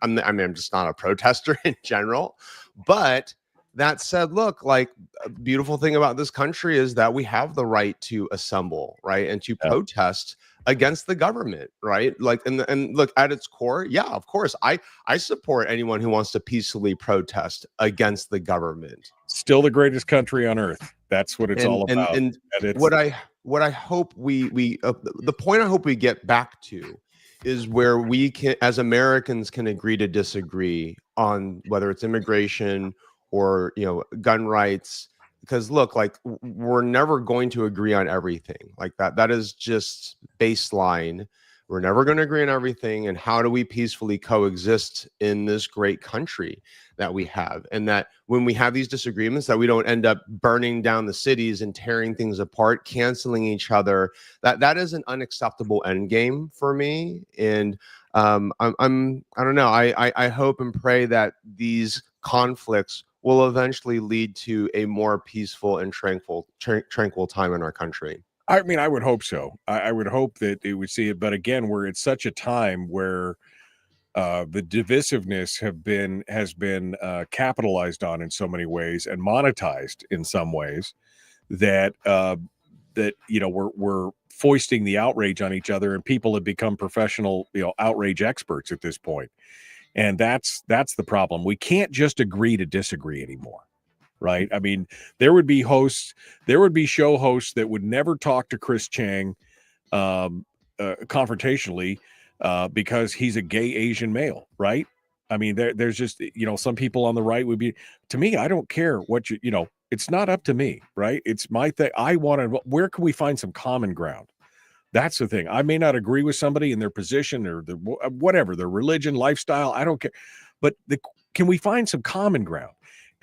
I'm just not a protester in general. But that said, look, like, a beautiful thing about this country is that we have the right to assemble, right, and to protest against the government, right? Like, and look, at its core, yeah, of course, I support anyone who wants to peacefully protest against the government. Still the greatest country on earth. That's what it's all about. And what I hope we the point I hope we get back to is where we can, as Americans, can agree to disagree on whether it's immigration or gun rights, because look, like, we're never going to agree on everything. Like that is just baseline. We're never going to agree on everything. And how do we peacefully coexist in this great country that we have? And that when we have these disagreements, that we don't end up burning down the cities and tearing things apart, canceling each other. That is an unacceptable end game for me. And I don't know. I hope and pray that these conflicts will eventually lead to a more peaceful and tranquil time in our country. I mean, I would hope so. I would hope that it would see it. But again, we're at such a time where the divisiveness has been capitalized on in so many ways and monetized in some ways that we're foisting the outrage on each other, and people have become professional outrage experts at this point. And that's the problem. We can't just agree to disagree anymore, right? I mean, there would be show hosts that would never talk to Chris Cheng confrontationally because he's a gay Asian male, right? I mean, there's just, some people on the right would be, to me, I don't care what it's not up to me, right? It's my thing. Where can we find some common ground? That's the thing. I may not agree with somebody in their position or whatever, their religion, lifestyle. I don't care. But can we find some common ground?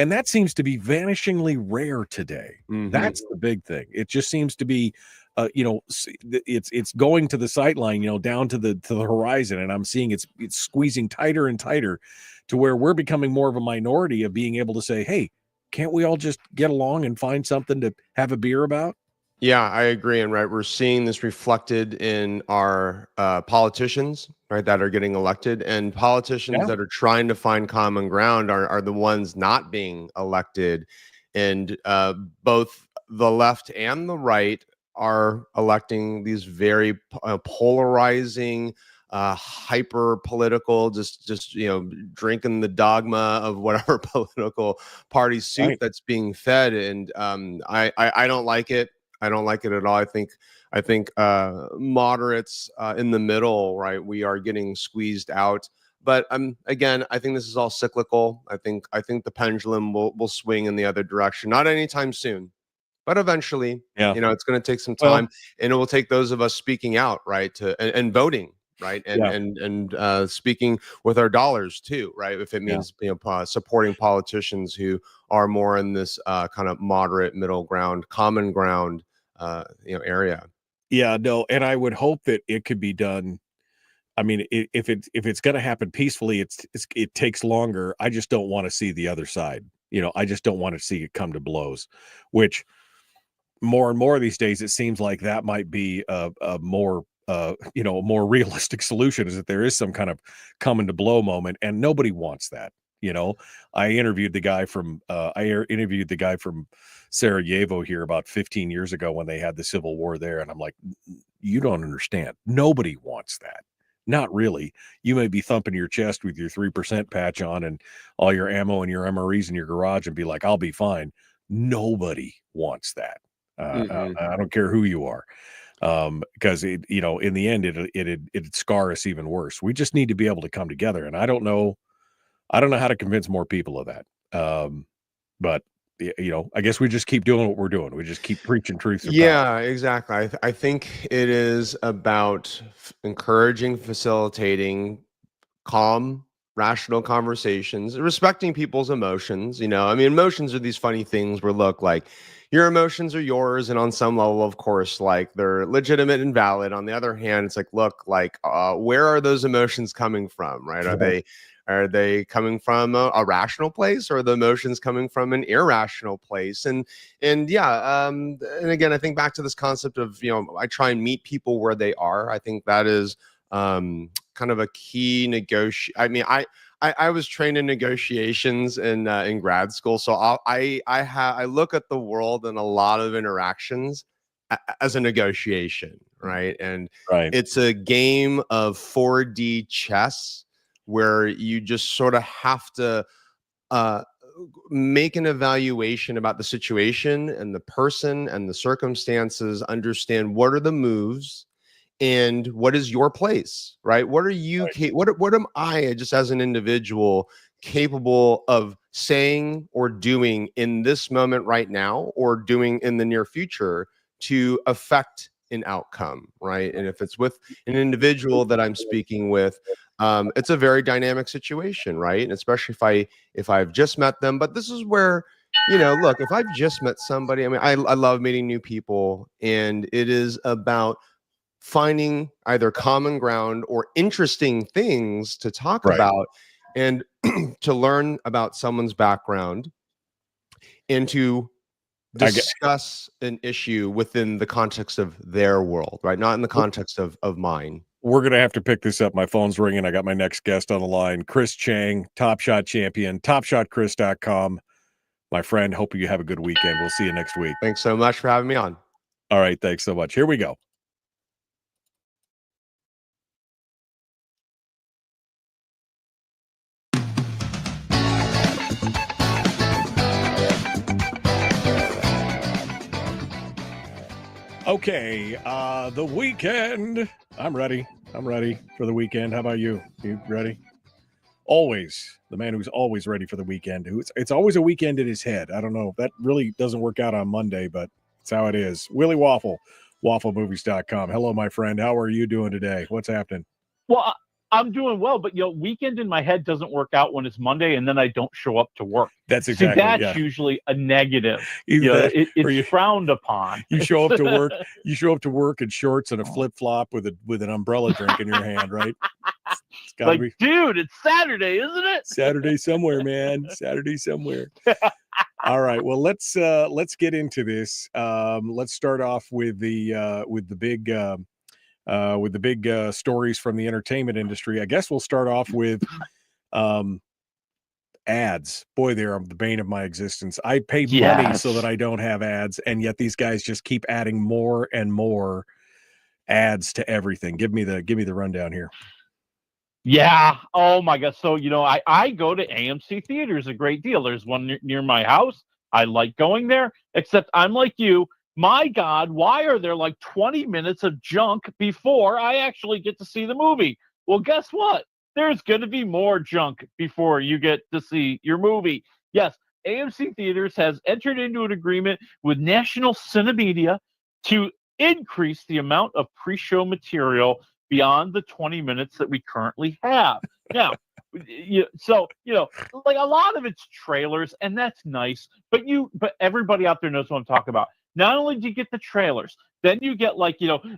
And that seems to be vanishingly rare today. Mm-hmm. That's the big thing. It just seems to be, it's going to the sightline, down to the horizon. And I'm seeing it's squeezing tighter and tighter to where we're becoming more of a minority of being able to say, hey, can't we all just get along and find something to have a beer about? Yeah, I agree. And right, we're seeing this reflected in our politicians, right, that are getting elected, and politicians that are trying to find common ground are the ones not being elected. And both the left and the right are electing these very polarizing, hyper political, just drinking the dogma of whatever political party soup that's being fed. And I don't like it. I don't like it at all. I think moderates in the middle, right, we are getting squeezed out. But again, I think this is all cyclical. I think the pendulum will swing in the other direction. Not anytime soon, but eventually. Yeah. It's going to take some time, and it will take those of us speaking out, right, and voting, right, and speaking with our dollars too, right, if it means supporting politicians who are more in this kind of moderate, middle ground, common ground area. Yeah, no, and I would hope that it could be done. I mean, if it's going to happen peacefully, it takes longer. I just don't want to see the other side. I just don't want to see it come to blows, which more and more these days, it seems like that might be a more a more realistic solution, is that there is some kind of coming to blow moment, and nobody wants that. I interviewed the guy from Sarajevo here about 15 years ago when they had the civil war there, and I'm like, you don't understand. Nobody wants that. Not really. You may be thumping your chest with your 3% patch on and all your ammo and your MREs in your garage and be like, I'll be fine. Nobody wants that. I don't care who you are, because in the end, it'd scar us even worse. We just need to be able to come together, and I don't know how to convince more people of that. But I guess we just keep doing what we're doing. We just keep preaching truth. Yeah, exactly. I think it is about encouraging, facilitating calm, rational conversations, respecting people's emotions. Emotions are these funny things where, look, like, your emotions are yours, and on some level, of course, like, they're legitimate and valid. On the other hand, it's like, look, like, where are those emotions coming from, right? Are they coming from a rational place, or are the emotions coming from an irrational place? And again, I think back to this concept of, I try and meet people where they are. I think that is kind of a key I was trained in negotiations in grad school, so I look at the world and a lot of interactions as a negotiation, right? And it's a game of 4D chess where you just sort of have to make an evaluation about the situation and the person and the circumstances, understand what are the moves and what is your place, right? What are you, what am I just as an individual capable of saying or doing in this moment right now, or doing in the near future to affect an outcome, right? And if it's with an individual that I'm speaking with, it's a very dynamic situation, right? And especially if I've just met them. But this is where, look, if I've just met somebody, I love meeting new people, and it is about finding either common ground or interesting things to talk about, and to learn about someone's background, and to discuss an issue within the context of their world, right? Not in the context of mine. We're going to have to pick this up. My phone's ringing. I got my next guest on the line, Chris Cheng, Top Shot champion, topshotchris.com. My friend, hope you have a good weekend. We'll see you next week. Thanks so much for having me on. All right. Thanks so much. Here we go. Okay, the weekend. I'm ready for the weekend. How about you? You ready? Always. The man who's always ready for the weekend. It's always a weekend in his head. I don't know. That really doesn't work out on Monday, but it's how it is. Willie Waffle, wafflemovies.com. Hello, my friend. How are you doing today? What's happening? Well, I'm doing well, but weekend in my head doesn't work out when it's Monday, and then I don't show up to work. That's exactly. That's usually a negative. It's frowned upon. You show up to work. You show up to work in shorts and a flip flop with an umbrella drink in your hand, right? It's gotta be. Dude, it's Saturday, isn't it? Saturday somewhere, man. Saturday somewhere. All right. Well, let's get into this. Let's start off with the big stories from the entertainment industry. I guess we'll start off with ads. Boy, they're the bane of my existence. I pay money so that I don't have ads, and yet these guys just keep adding more and more ads to everything. Give me the rundown here. Yeah. Oh my God. So, I go to AMC theaters a great deal. There's one near my house. I like going there, except I'm like you. My God, why are there like 20 minutes of junk before I actually get to see the movie? Well, guess what? There's going to be more junk before you get to see your movie. Yes, AMC Theaters has entered into an agreement with National Cinemedia to increase the amount of pre-show material beyond the 20 minutes that we currently have. Now, like a lot of it's trailers, and that's nice, but everybody out there knows what I'm talking about. Not only do you get the trailers, Then you get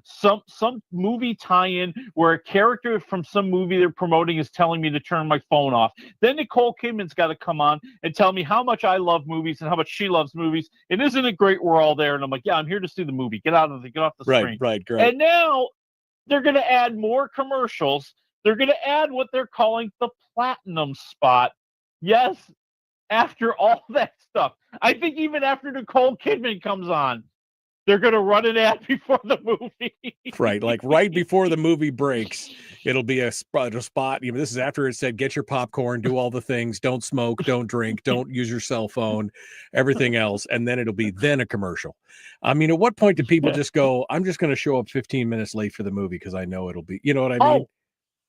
some movie tie-in where a character from some movie they're promoting is telling me to turn my phone off. Then Nicole Kidman's got to come on and tell me how much I love movies and how much she loves movies. And isn't it great we're all there? And I'm like, yeah, I'm here to see the movie. Get off the screen. Right, great. And now they're going to add more commercials. They're going to add what they're calling the platinum spot. Yes, after all that stuff. I think even after Nicole Kidman comes on, they're going to run an ad before the movie. Right, like right before the movie breaks, it'll be a spot. This is after it said, get your popcorn, do all the things, don't smoke, don't drink, don't use your cell phone, everything else. And then it'll be a commercial. I mean, at what point do people just go, I'm just going to show up 15 minutes late for the movie because I know it'll be, you know what I mean? Oh,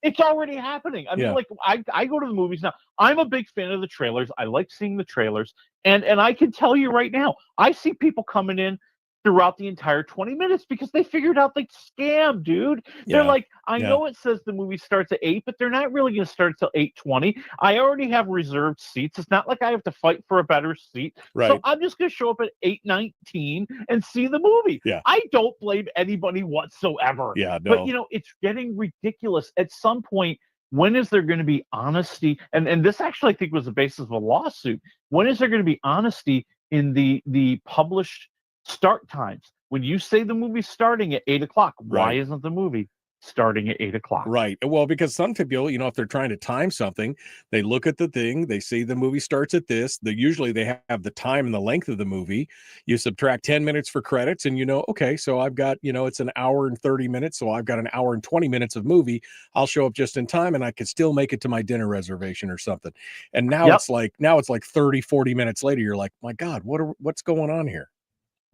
it's already happening. I mean, I go to the movies now. I'm a big fan of the trailers. I like seeing the trailers. And I can tell you right now, I see people coming in throughout the entire 20 minutes because they figured out the scam, dude. They're like, I know it says the movie starts at 8, but they're not really going to start till 8:20. I already have reserved seats. It's not like I have to fight for a better seat. Right. So I'm just going to show up at 8:19 and see the movie. Yeah. I don't blame anybody whatsoever. Yeah, no. But, it's getting ridiculous. At some point, when is there going to be honesty? And this actually, I think, was the basis of a lawsuit. When is there going to be honesty in the published start times? When you say the movie's starting at 8:00, why isn't the movie starting at 8:00? Right. Well, because some people, if they're trying to time something, they look at the thing, they see the movie starts at this. Usually they have the time and the length of the movie. You subtract 10 minutes for credits, and okay, so I've got, it's an hour and 30 minutes, so I've got an hour and 20 minutes of movie. I'll show up just in time, and I could still make it to my dinner reservation or something. And now it's like 30, 40 minutes later, you're like, my God, what's going on here?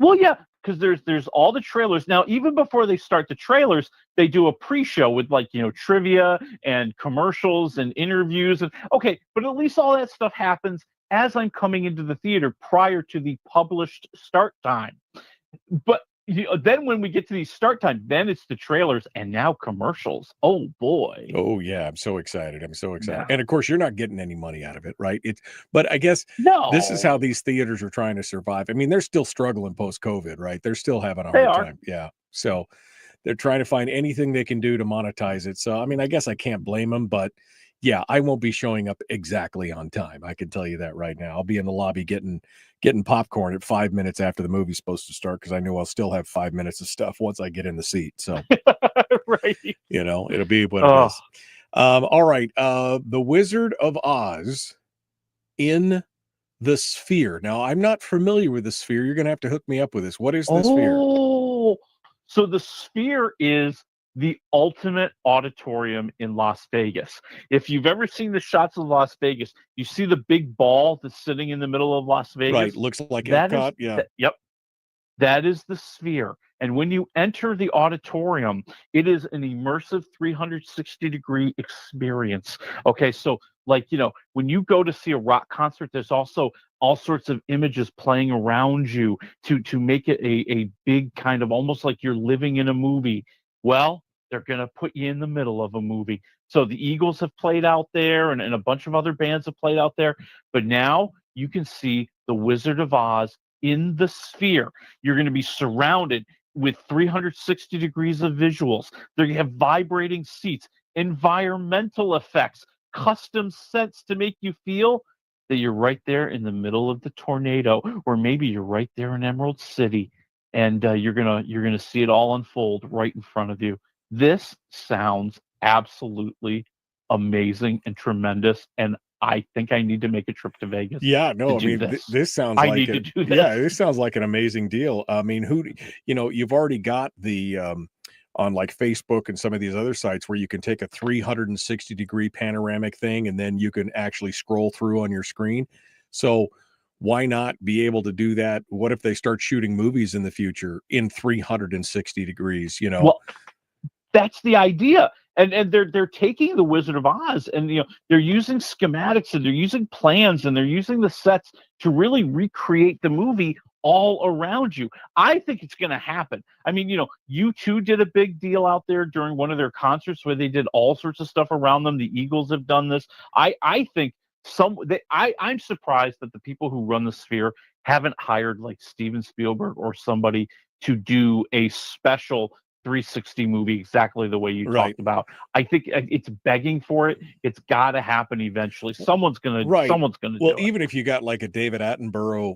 Well, yeah, because there's all the trailers. Now, even before they start the trailers, they do a pre-show with trivia and commercials and interviews. And okay, but at least all that stuff happens as I'm coming into the theater prior to the published start time. But then when we get to the start time, then it's the trailers and now commercials. Oh boy. Oh yeah, I'm so excited. Yeah. And of course, you're not getting any money out of it, right? But I guess this is how these theaters are trying to survive. I mean, they're still struggling post-COVID, right? They're still having a hard time. Yeah. So they're trying to find anything they can do to monetize it. So I mean, I guess I can't blame them, but yeah, I won't be showing up exactly on time. I can tell you that right now. I'll be in the lobby getting popcorn at 5 minutes after the movie's supposed to start because I know I'll still have 5 minutes of stuff once I get in the seat. So, right. It'll be what it is. All right. The Wizard of Oz in the Sphere. Now, I'm not familiar with the Sphere. You're going to have to hook me up with this. What is the Sphere? So the Sphere is the ultimate auditorium in Las Vegas. If you've ever seen the shots of Las Vegas, you see the big ball that's sitting in the middle of Las Vegas. Right, looks like Epcot. Yep. That is the Sphere. And when you enter the auditorium, it is an immersive 360-degree experience. Okay, so when you go to see a rock concert, there's also all sorts of images playing around you to make it a big kind of almost like you're living in a movie. Well, they're going to put you in the middle of a movie. So the Eagles have played out there and a bunch of other bands have played out there. But now you can see the Wizard of Oz in the Sphere. You're going to be surrounded with 360 degrees of visuals. They have vibrating seats, environmental effects, custom sets to make you feel that you're right there in the middle of the tornado, or maybe you're right there in Emerald City. And you're gonna see it all unfold right in front of you. This sounds absolutely amazing and tremendous, and I think I need to make a trip to Vegas. Yeah, no, I mean, this sounds I like need to do this. Yeah, this sounds like an amazing deal. I mean, you've already got the on like Facebook and some of these other sites where you can take a 360-degree panoramic thing, and then you can actually scroll through on your screen. So why not be able to do that? What if they start shooting movies in the future in 360 degrees, Well, that's the idea. And they're taking the Wizard of Oz and they're using schematics and they're using plans and they're using the sets to really recreate the movie all around you. I think it's going to happen. I mean, U2 did a big deal out there during one of their concerts where they did all sorts of stuff around them. The Eagles have done this. I think I'm surprised that the people who run the Sphere haven't hired like Steven Spielberg or somebody to do a special 360 movie exactly the way you talked about. I think it's begging for it. It's got to happen eventually. Someone's gonna do it. Even if you got like a David Attenborough,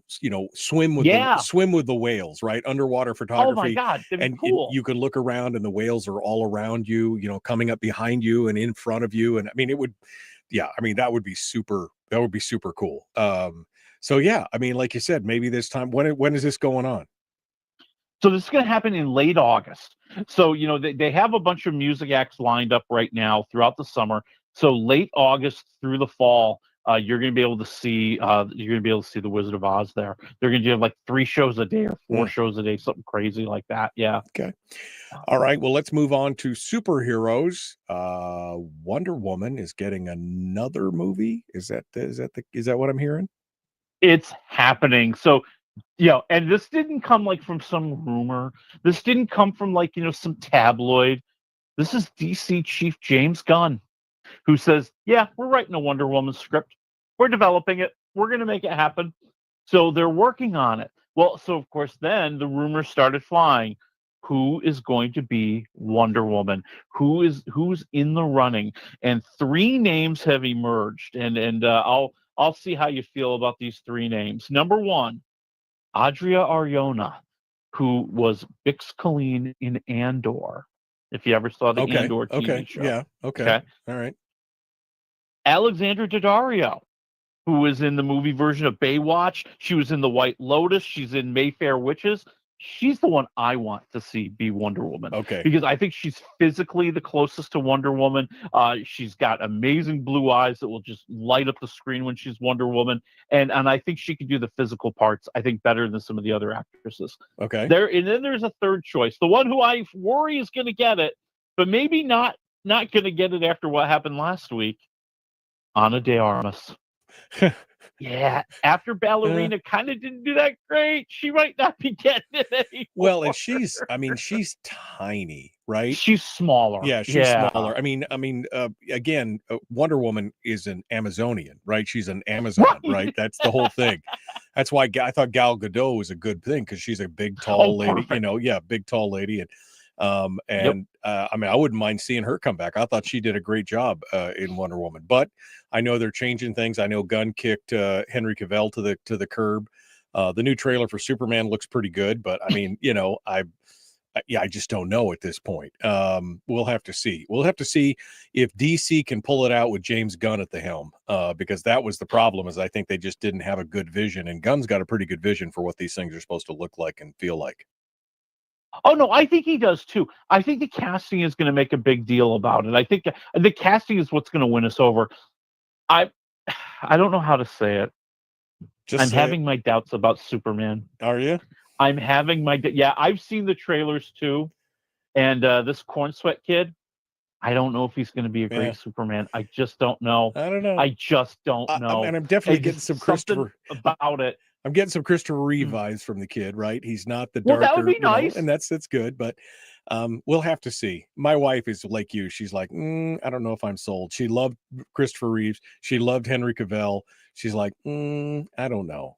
swim with the whales, right? Underwater photography. Oh my God, that'd be and cool. you could look around and the whales are all around you, coming up behind you and in front of you. And I mean, that would be super. That would be super cool. So yeah, I mean, like you said, maybe this time. When is this going on? So this is going to happen in late August. So, they have a bunch of music acts lined up right now throughout the summer. So late August through the fall, you're going to be able to see the Wizard of Oz there. They're going to do like 3 shows a day or 4 shows a day, something crazy like that. Yeah. Okay. All right. Well, let's move on to superheroes. Wonder Woman is getting another movie. Is that what I'm hearing? It's happening. So, and this didn't come like from some rumor. This didn't come from like, some tabloid. This is DC Chief James Gunn, who says, yeah, we're writing a Wonder Woman script. We're developing it. We're going to make it happen. So they're working on it. Well, so of course, then the rumors started flying. Who is going to be Wonder Woman? Who's in the running? And 3 names have emerged. And I'll see how you feel about these 3 names. Number 1, Adria Arjona, who was Bix Colleen in Andor. If you ever saw the Andor TV show. Yeah. Okay. All right. Alexandra Daddario, who was in the movie version of Baywatch. She was in The White Lotus. She's in Mayfair Witches. She's the one I want to see be Wonder Woman. Okay. Because I think she's physically the closest to Wonder Woman. She's got amazing blue eyes that will just light up the screen when she's Wonder Woman. And I think she can do the physical parts, I think, better than some of the other actresses. Okay. And then there's a third choice. The one who I worry is going to get it, but maybe not going to get it after what happened last week. Ana de Armas. Yeah, after Ballerina kind of didn't do that great, she might not be getting it anymore. Well, and she's tiny, right? She's smaller. Yeah, she's smaller. I mean, again, Wonder Woman is an Amazonian, right? She's an Amazon, right? That's the whole thing. That's why I thought Gal Gadot was a good thing, because she's a big, tall lady. Perfect. Big, tall lady, and I mean, I wouldn't mind seeing her come back. I thought she did a great job in Wonder Woman, but I know they're changing things. I know Gunn kicked Henry Cavill to the curb. The new trailer for Superman looks pretty good, but I mean, I just don't know at this point. We'll have to see. We'll have to see if DC can pull it out with James Gunn at the helm, because that was the problem. Is I think they just didn't have a good vision, and Gunn's got a pretty good vision for what these things are supposed to look like and feel like. Oh, no, I think he does, too. I think the casting is going to make a big deal about it. I think the casting is what's going to win us over. I don't know how to say it. I'm having my doubts about Superman. Are you? I'm having I've seen the trailers, too. And this Corn Sweat kid, I don't know if he's going to be a great Superman. I just don't know. I don't know. I just don't know. And I'm definitely getting some Christopher about it. I'm getting some Christopher Reeve vibes from the kid, right? He's not the darker, that would be nice, and that's good. But we'll have to see. My wife is like you; she's like, I don't know if I'm sold. She loved Christopher Reeves. She loved Henry Cavill. She's like, I don't know.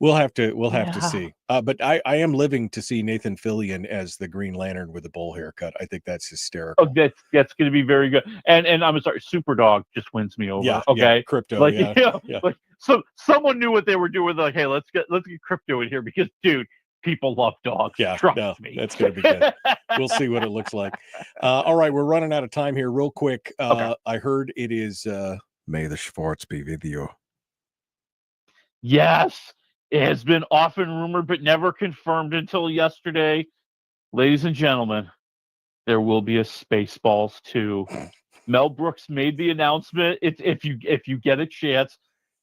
We'll have to see. But I am living to see Nathan Fillion as the Green Lantern with the bowl haircut. I think that's hysterical. Oh, that's going to be very good. And I'm sorry, Superdog just wins me over. Yeah, okay, Crypto. Like so someone knew what they were doing. Like, hey, let's get Crypto in here because, dude, people love dogs. Yeah, trust me. That's going to be good. We'll see what it looks like. All right, we're running out of time here. Real quick, I heard it is May the Schwartz be with you. Yes. It has been often rumored, but never confirmed until yesterday. Ladies and gentlemen, there will be a Spaceballs 2. Mel Brooks made the announcement. If you get a chance,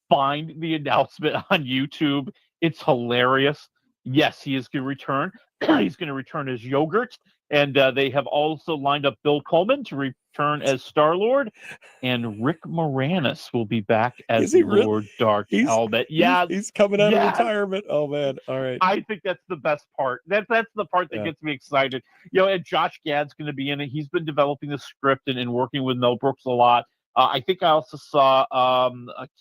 find the announcement on YouTube. It's hilarious. Yes, he is going to return. He's going to return as Yogurt. And they have also lined up Bill Coleman to return as Star-Lord. And Rick Moranis will be back as Lord Dark Helmet. Yeah, he's coming out of retirement. Oh, man. All right. I think that's the best part. That's the part that gets me excited. And Josh Gad's going to be in it. He's been developing the script and working with Mel Brooks a lot. I think I also saw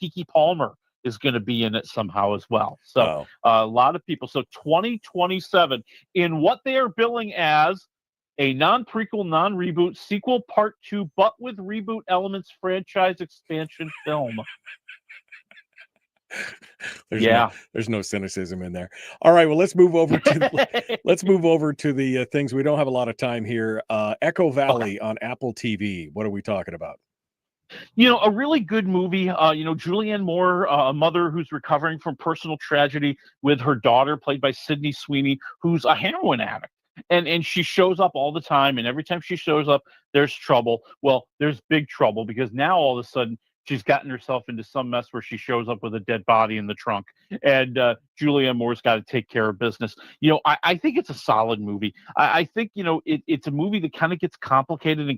Keke Palmer is going to be in it somehow as well. So a lot of people. So 2027 in what they are billing as a non-prequel, non-reboot, sequel part 2, but with reboot elements franchise expansion film. There's no cynicism in there. All right, well, let's move over to the things. We don't have a lot of time here. Echo Valley on Apple TV. What are we talking about? A really good movie. Julianne Moore, a mother who's recovering from personal tragedy with her daughter, played by Sydney Sweeney, who's a heroin addict. And she shows up all the time, and every time she shows up, there's trouble. Well, there's big trouble, because now all of a sudden she's gotten herself into some mess where she shows up with a dead body in the trunk, and Julianne Moore's got to take care of business. I think it's a solid movie. I think, it's a movie that kind of gets complicated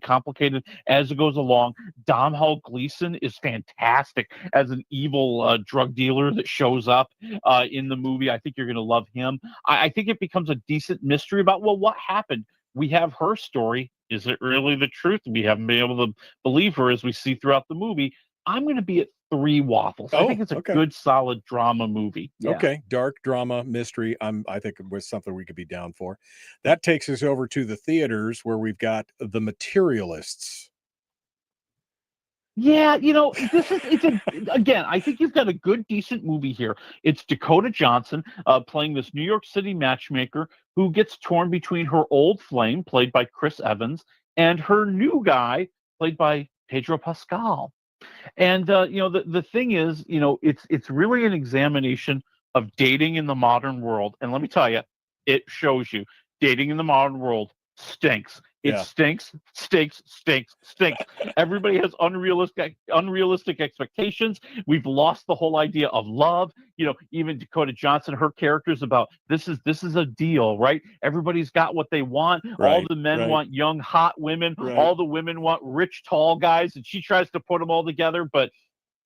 as it goes along. Domhnall Gleeson is fantastic as an evil drug dealer that shows up in the movie. I think you're going to love him. I think it becomes a decent mystery about, well, what happened? We have her story. Is it really the truth? We haven't been able to believe her, as we see throughout the movie. I'm going to be at 3 waffles. I think it's a good, solid drama movie. Yeah. Okay, dark drama, mystery. I think it was something we could be down for. That takes us over to the theaters, where we've got The Materialists. Yeah, again, I think you've got a good, decent movie here. It's Dakota Johnson playing this New York City matchmaker who gets torn between her old flame, played by Chris Evans, and her new guy, played by Pedro Pascal. And the thing is, it's really an examination of dating in the modern world. And let me tell you, it shows you dating in the modern world stinks. It stinks. Everybody has unrealistic expectations. We've lost the whole idea of love. Even Dakota Johnson, her character's about this is a deal, right? Everybody's got what they want. Right, all the men want young, hot women. Right. All the women want rich, tall guys, and she tries to put them all together. But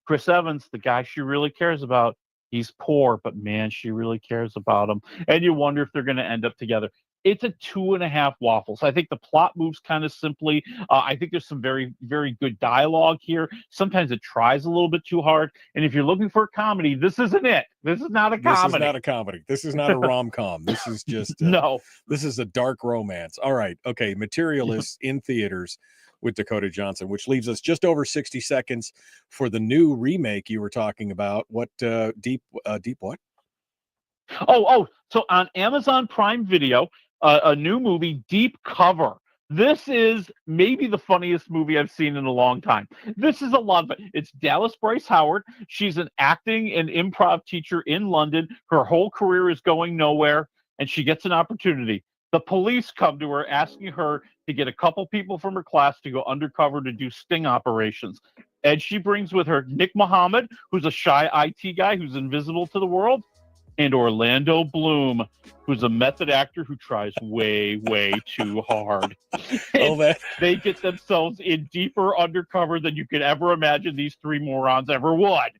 Chris Evans, the guy she really cares about, he's poor, but man, she really cares about him. And you wonder if they're going to end up together. It's a 2.5 waffles. I think the plot moves kind of simply. I think there's some very, very good dialogue here. Sometimes it tries a little bit too hard. And if you're looking for a comedy, this isn't it. This is not a comedy. This is not a comedy. This is not a rom-com. This is just no. This is a dark romance. All right. Okay. Materialists in theaters with Dakota Johnson, which leaves us just over 60 seconds for the new remake you were talking about. What deep what? So on Amazon Prime Video, a new movie, Deep Cover. This is maybe the funniest movie I've seen in a long time. This is a lot of fun. It's Dallas Bryce Howard. She's an acting and improv teacher in London. Her whole career is going nowhere, and she gets an opportunity. The police come to her asking her to get a couple people from her class to go undercover to do sting operations. And she brings with her Nick Mohammed, who's a shy IT guy who's invisible to the world, and Orlando Bloom, who's a method actor who tries way, way too hard. They get themselves in deeper undercover than you could ever imagine these 3 morons ever would.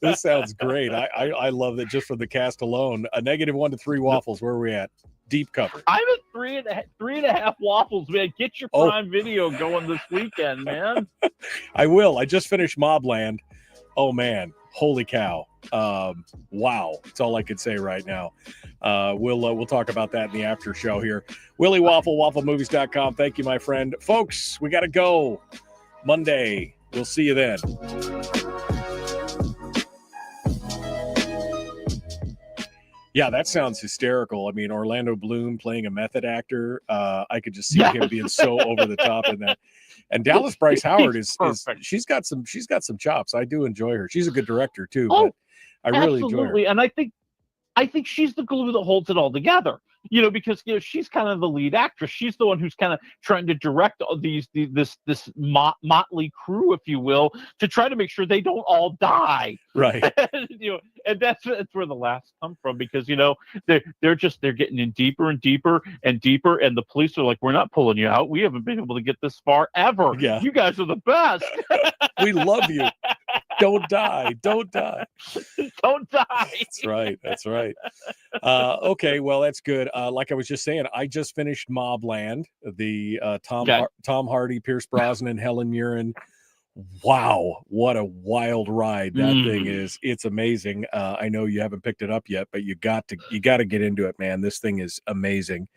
This sounds great. I love that just for the cast alone. A -1 to 3 waffles. Where are we at? Deep Cover. I'm at 3.5 waffles, man. Get your Prime Video going this weekend, man. I will. I just finished Mobland. Oh, man. Holy cow. Wow. That's all I could say right now. We'll talk about that in the after show here. Willie Waffle, wafflemovies.com. Thank you, my friend. Folks, we got to go. Monday. We'll see you then. Yeah, that sounds hysterical. I mean, Orlando Bloom playing a method actor. I could just see him being so over the top in that. And Dallas Bryce Howard is she's got some chops. I do enjoy her. She's a good director too. But I really enjoy her. And I think she's the glue that holds it all together. Because she's kind of the lead actress. She's the one who's kind of trying to direct all this motley crew, if you will, to try to make sure they don't all die. Right. And that's where the laughs come from, because they're getting in deeper and deeper and deeper, and the police are like, "We're not pulling you out. We haven't been able to get this far ever. Yeah. You guys are the best. We love you. Don't die. Don't die. Don't die." That's right. Okay, well, that's good. Like I was just saying, I just finished Mobland, the Tom Hardy, Pierce Brosnan, Helen Mirren, Wow, what a wild ride that thing is. It's amazing. I know you haven't picked it up yet, but you got to get into it, man. This thing is amazing.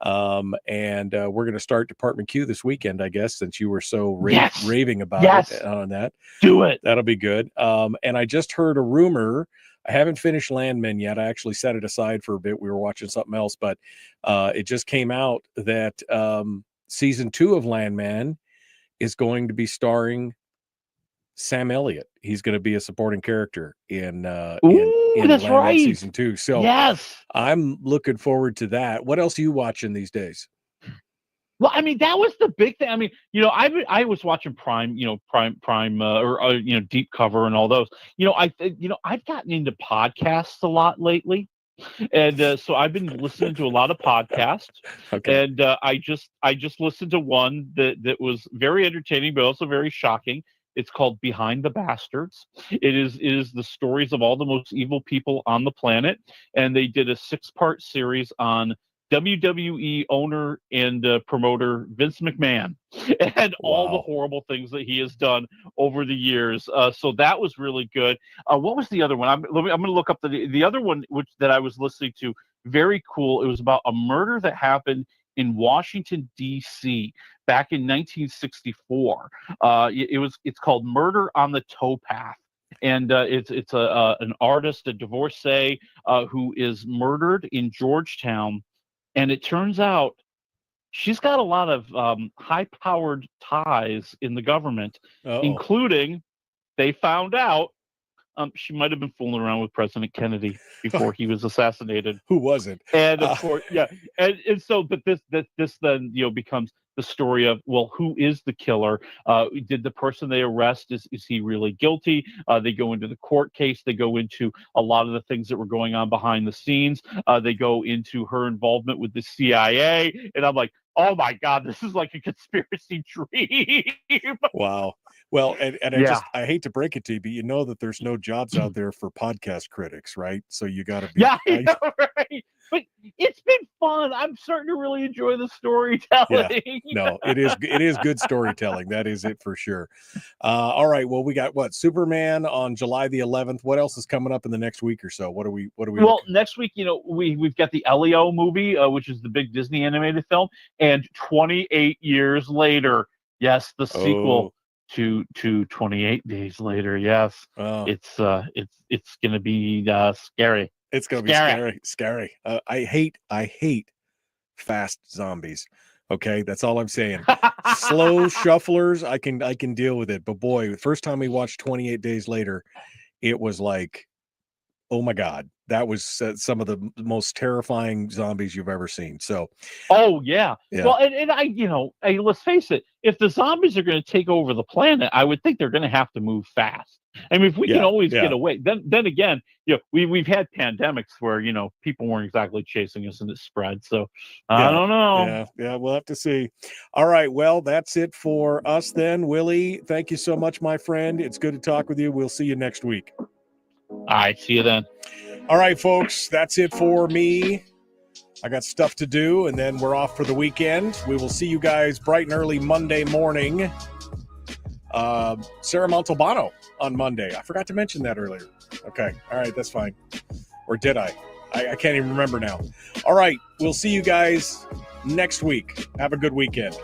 And we're going to start Department Q this weekend, I guess, since you were so raving about it on that. Do it. That'll be good. And I just heard a rumor. I haven't finished Landman yet. I actually set it aside for a bit. We were watching something else, but it just came out that season 2 of Landman is going to be starring Sam Elliott. He's going to be a supporting character in that's Landman right. season 2. So yes, I'm looking forward to that. What else are you watching these days? Well, I mean, that was the big thing. I mean, I was watching Prime, Prime, or Deep Cover and all those. I've gotten into podcasts a lot lately, and so I've been listening to a lot of podcasts. Okay. And I just listened to one that was very entertaining, but also very shocking. It's called Behind the Bastards. It is the stories of all the most evil people on the planet, and they did a 6-part series on WWE owner and promoter Vince McMahon and all the horrible things that he has done over the years. So that was really good. What was the other one? I'm going to look up the other one that I was listening to. Very cool. It was about a murder that happened in Washington, D.C. back in 1964. It's called Murder on the Towpath. And it's an artist, a divorcee, who is murdered in Georgetown. And it turns out she's got a lot of high-powered ties in the government, including they found out she might have been fooling around with President Kennedy before he was assassinated. Who wasn't? And of course, and so, but this then becomes the story of, well, who is the killer? Did the person they arrest, is he really guilty? They go into the court case. They go into a lot of the things that were going on behind the scenes. They go into her involvement with the CIA, and I'm like, oh my God, this is like a conspiracy dream. Wow. Well, and I hate to break it to you, but you know that there's no jobs out there for podcast critics, right? So you got to be. Yeah, right. But it's been fun. I'm starting to really enjoy the storytelling. Yeah. No, it is good storytelling. That is it for sure. All right. Well, we got Superman on July the 11th. What else is coming up in the next week or so? What are we? Well, next week, we've got the Elio movie, which is the big Disney animated film, and 28 years later, yes, the sequel. To 28 days later, yes, it's going to be scary. It's going to be scary. I hate fast zombies. Okay, that's all I'm saying. Slow shufflers, I can deal with it. But boy, the first time we watched 28 Days Later, it was like, oh my God, that was some of the most terrifying zombies you've ever seen. So, yeah. Well, and I let's face it, if the zombies are going to take over the planet, I would think they're going to have to move fast. I mean, if we can always get away, then again, we've had pandemics where people weren't exactly chasing us and it spread. So I don't know. Yeah, we'll have to see. All right, well, that's it for us then. Willie, thank you so much, my friend. It's good to talk with you. We'll see you next week. All right, see you then. All right, folks, that's it for me. I got stuff to do, and then we're off for the weekend. We will see you guys bright and early Monday morning. Sarah Montalbano on Monday. I forgot to mention that earlier. Okay, all right, that's fine. Or did I? I can't even remember now. All right, we'll see you guys next week. Have a good weekend.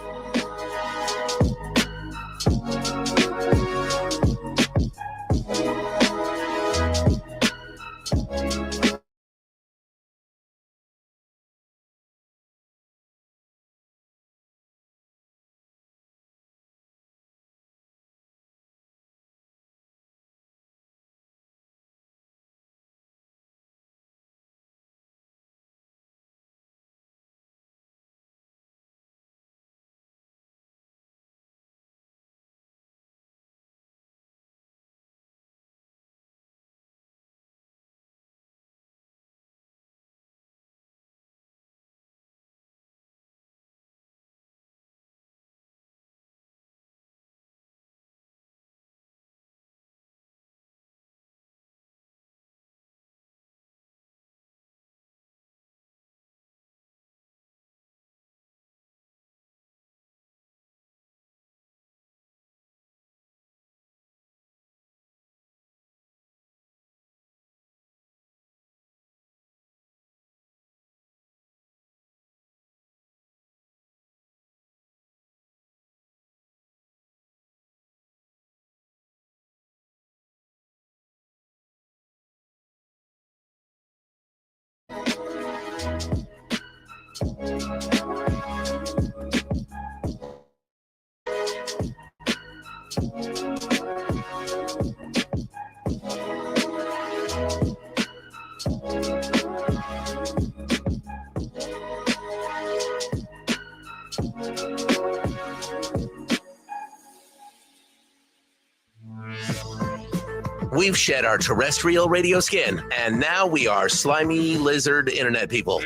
We've shed our terrestrial radio skin, and now we are slimy lizard internet people.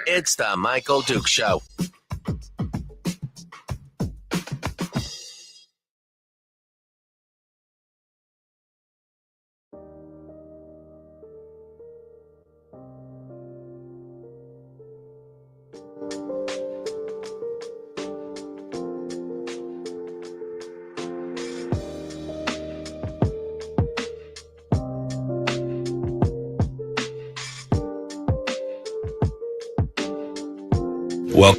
It's the Michael Duke Show. Well,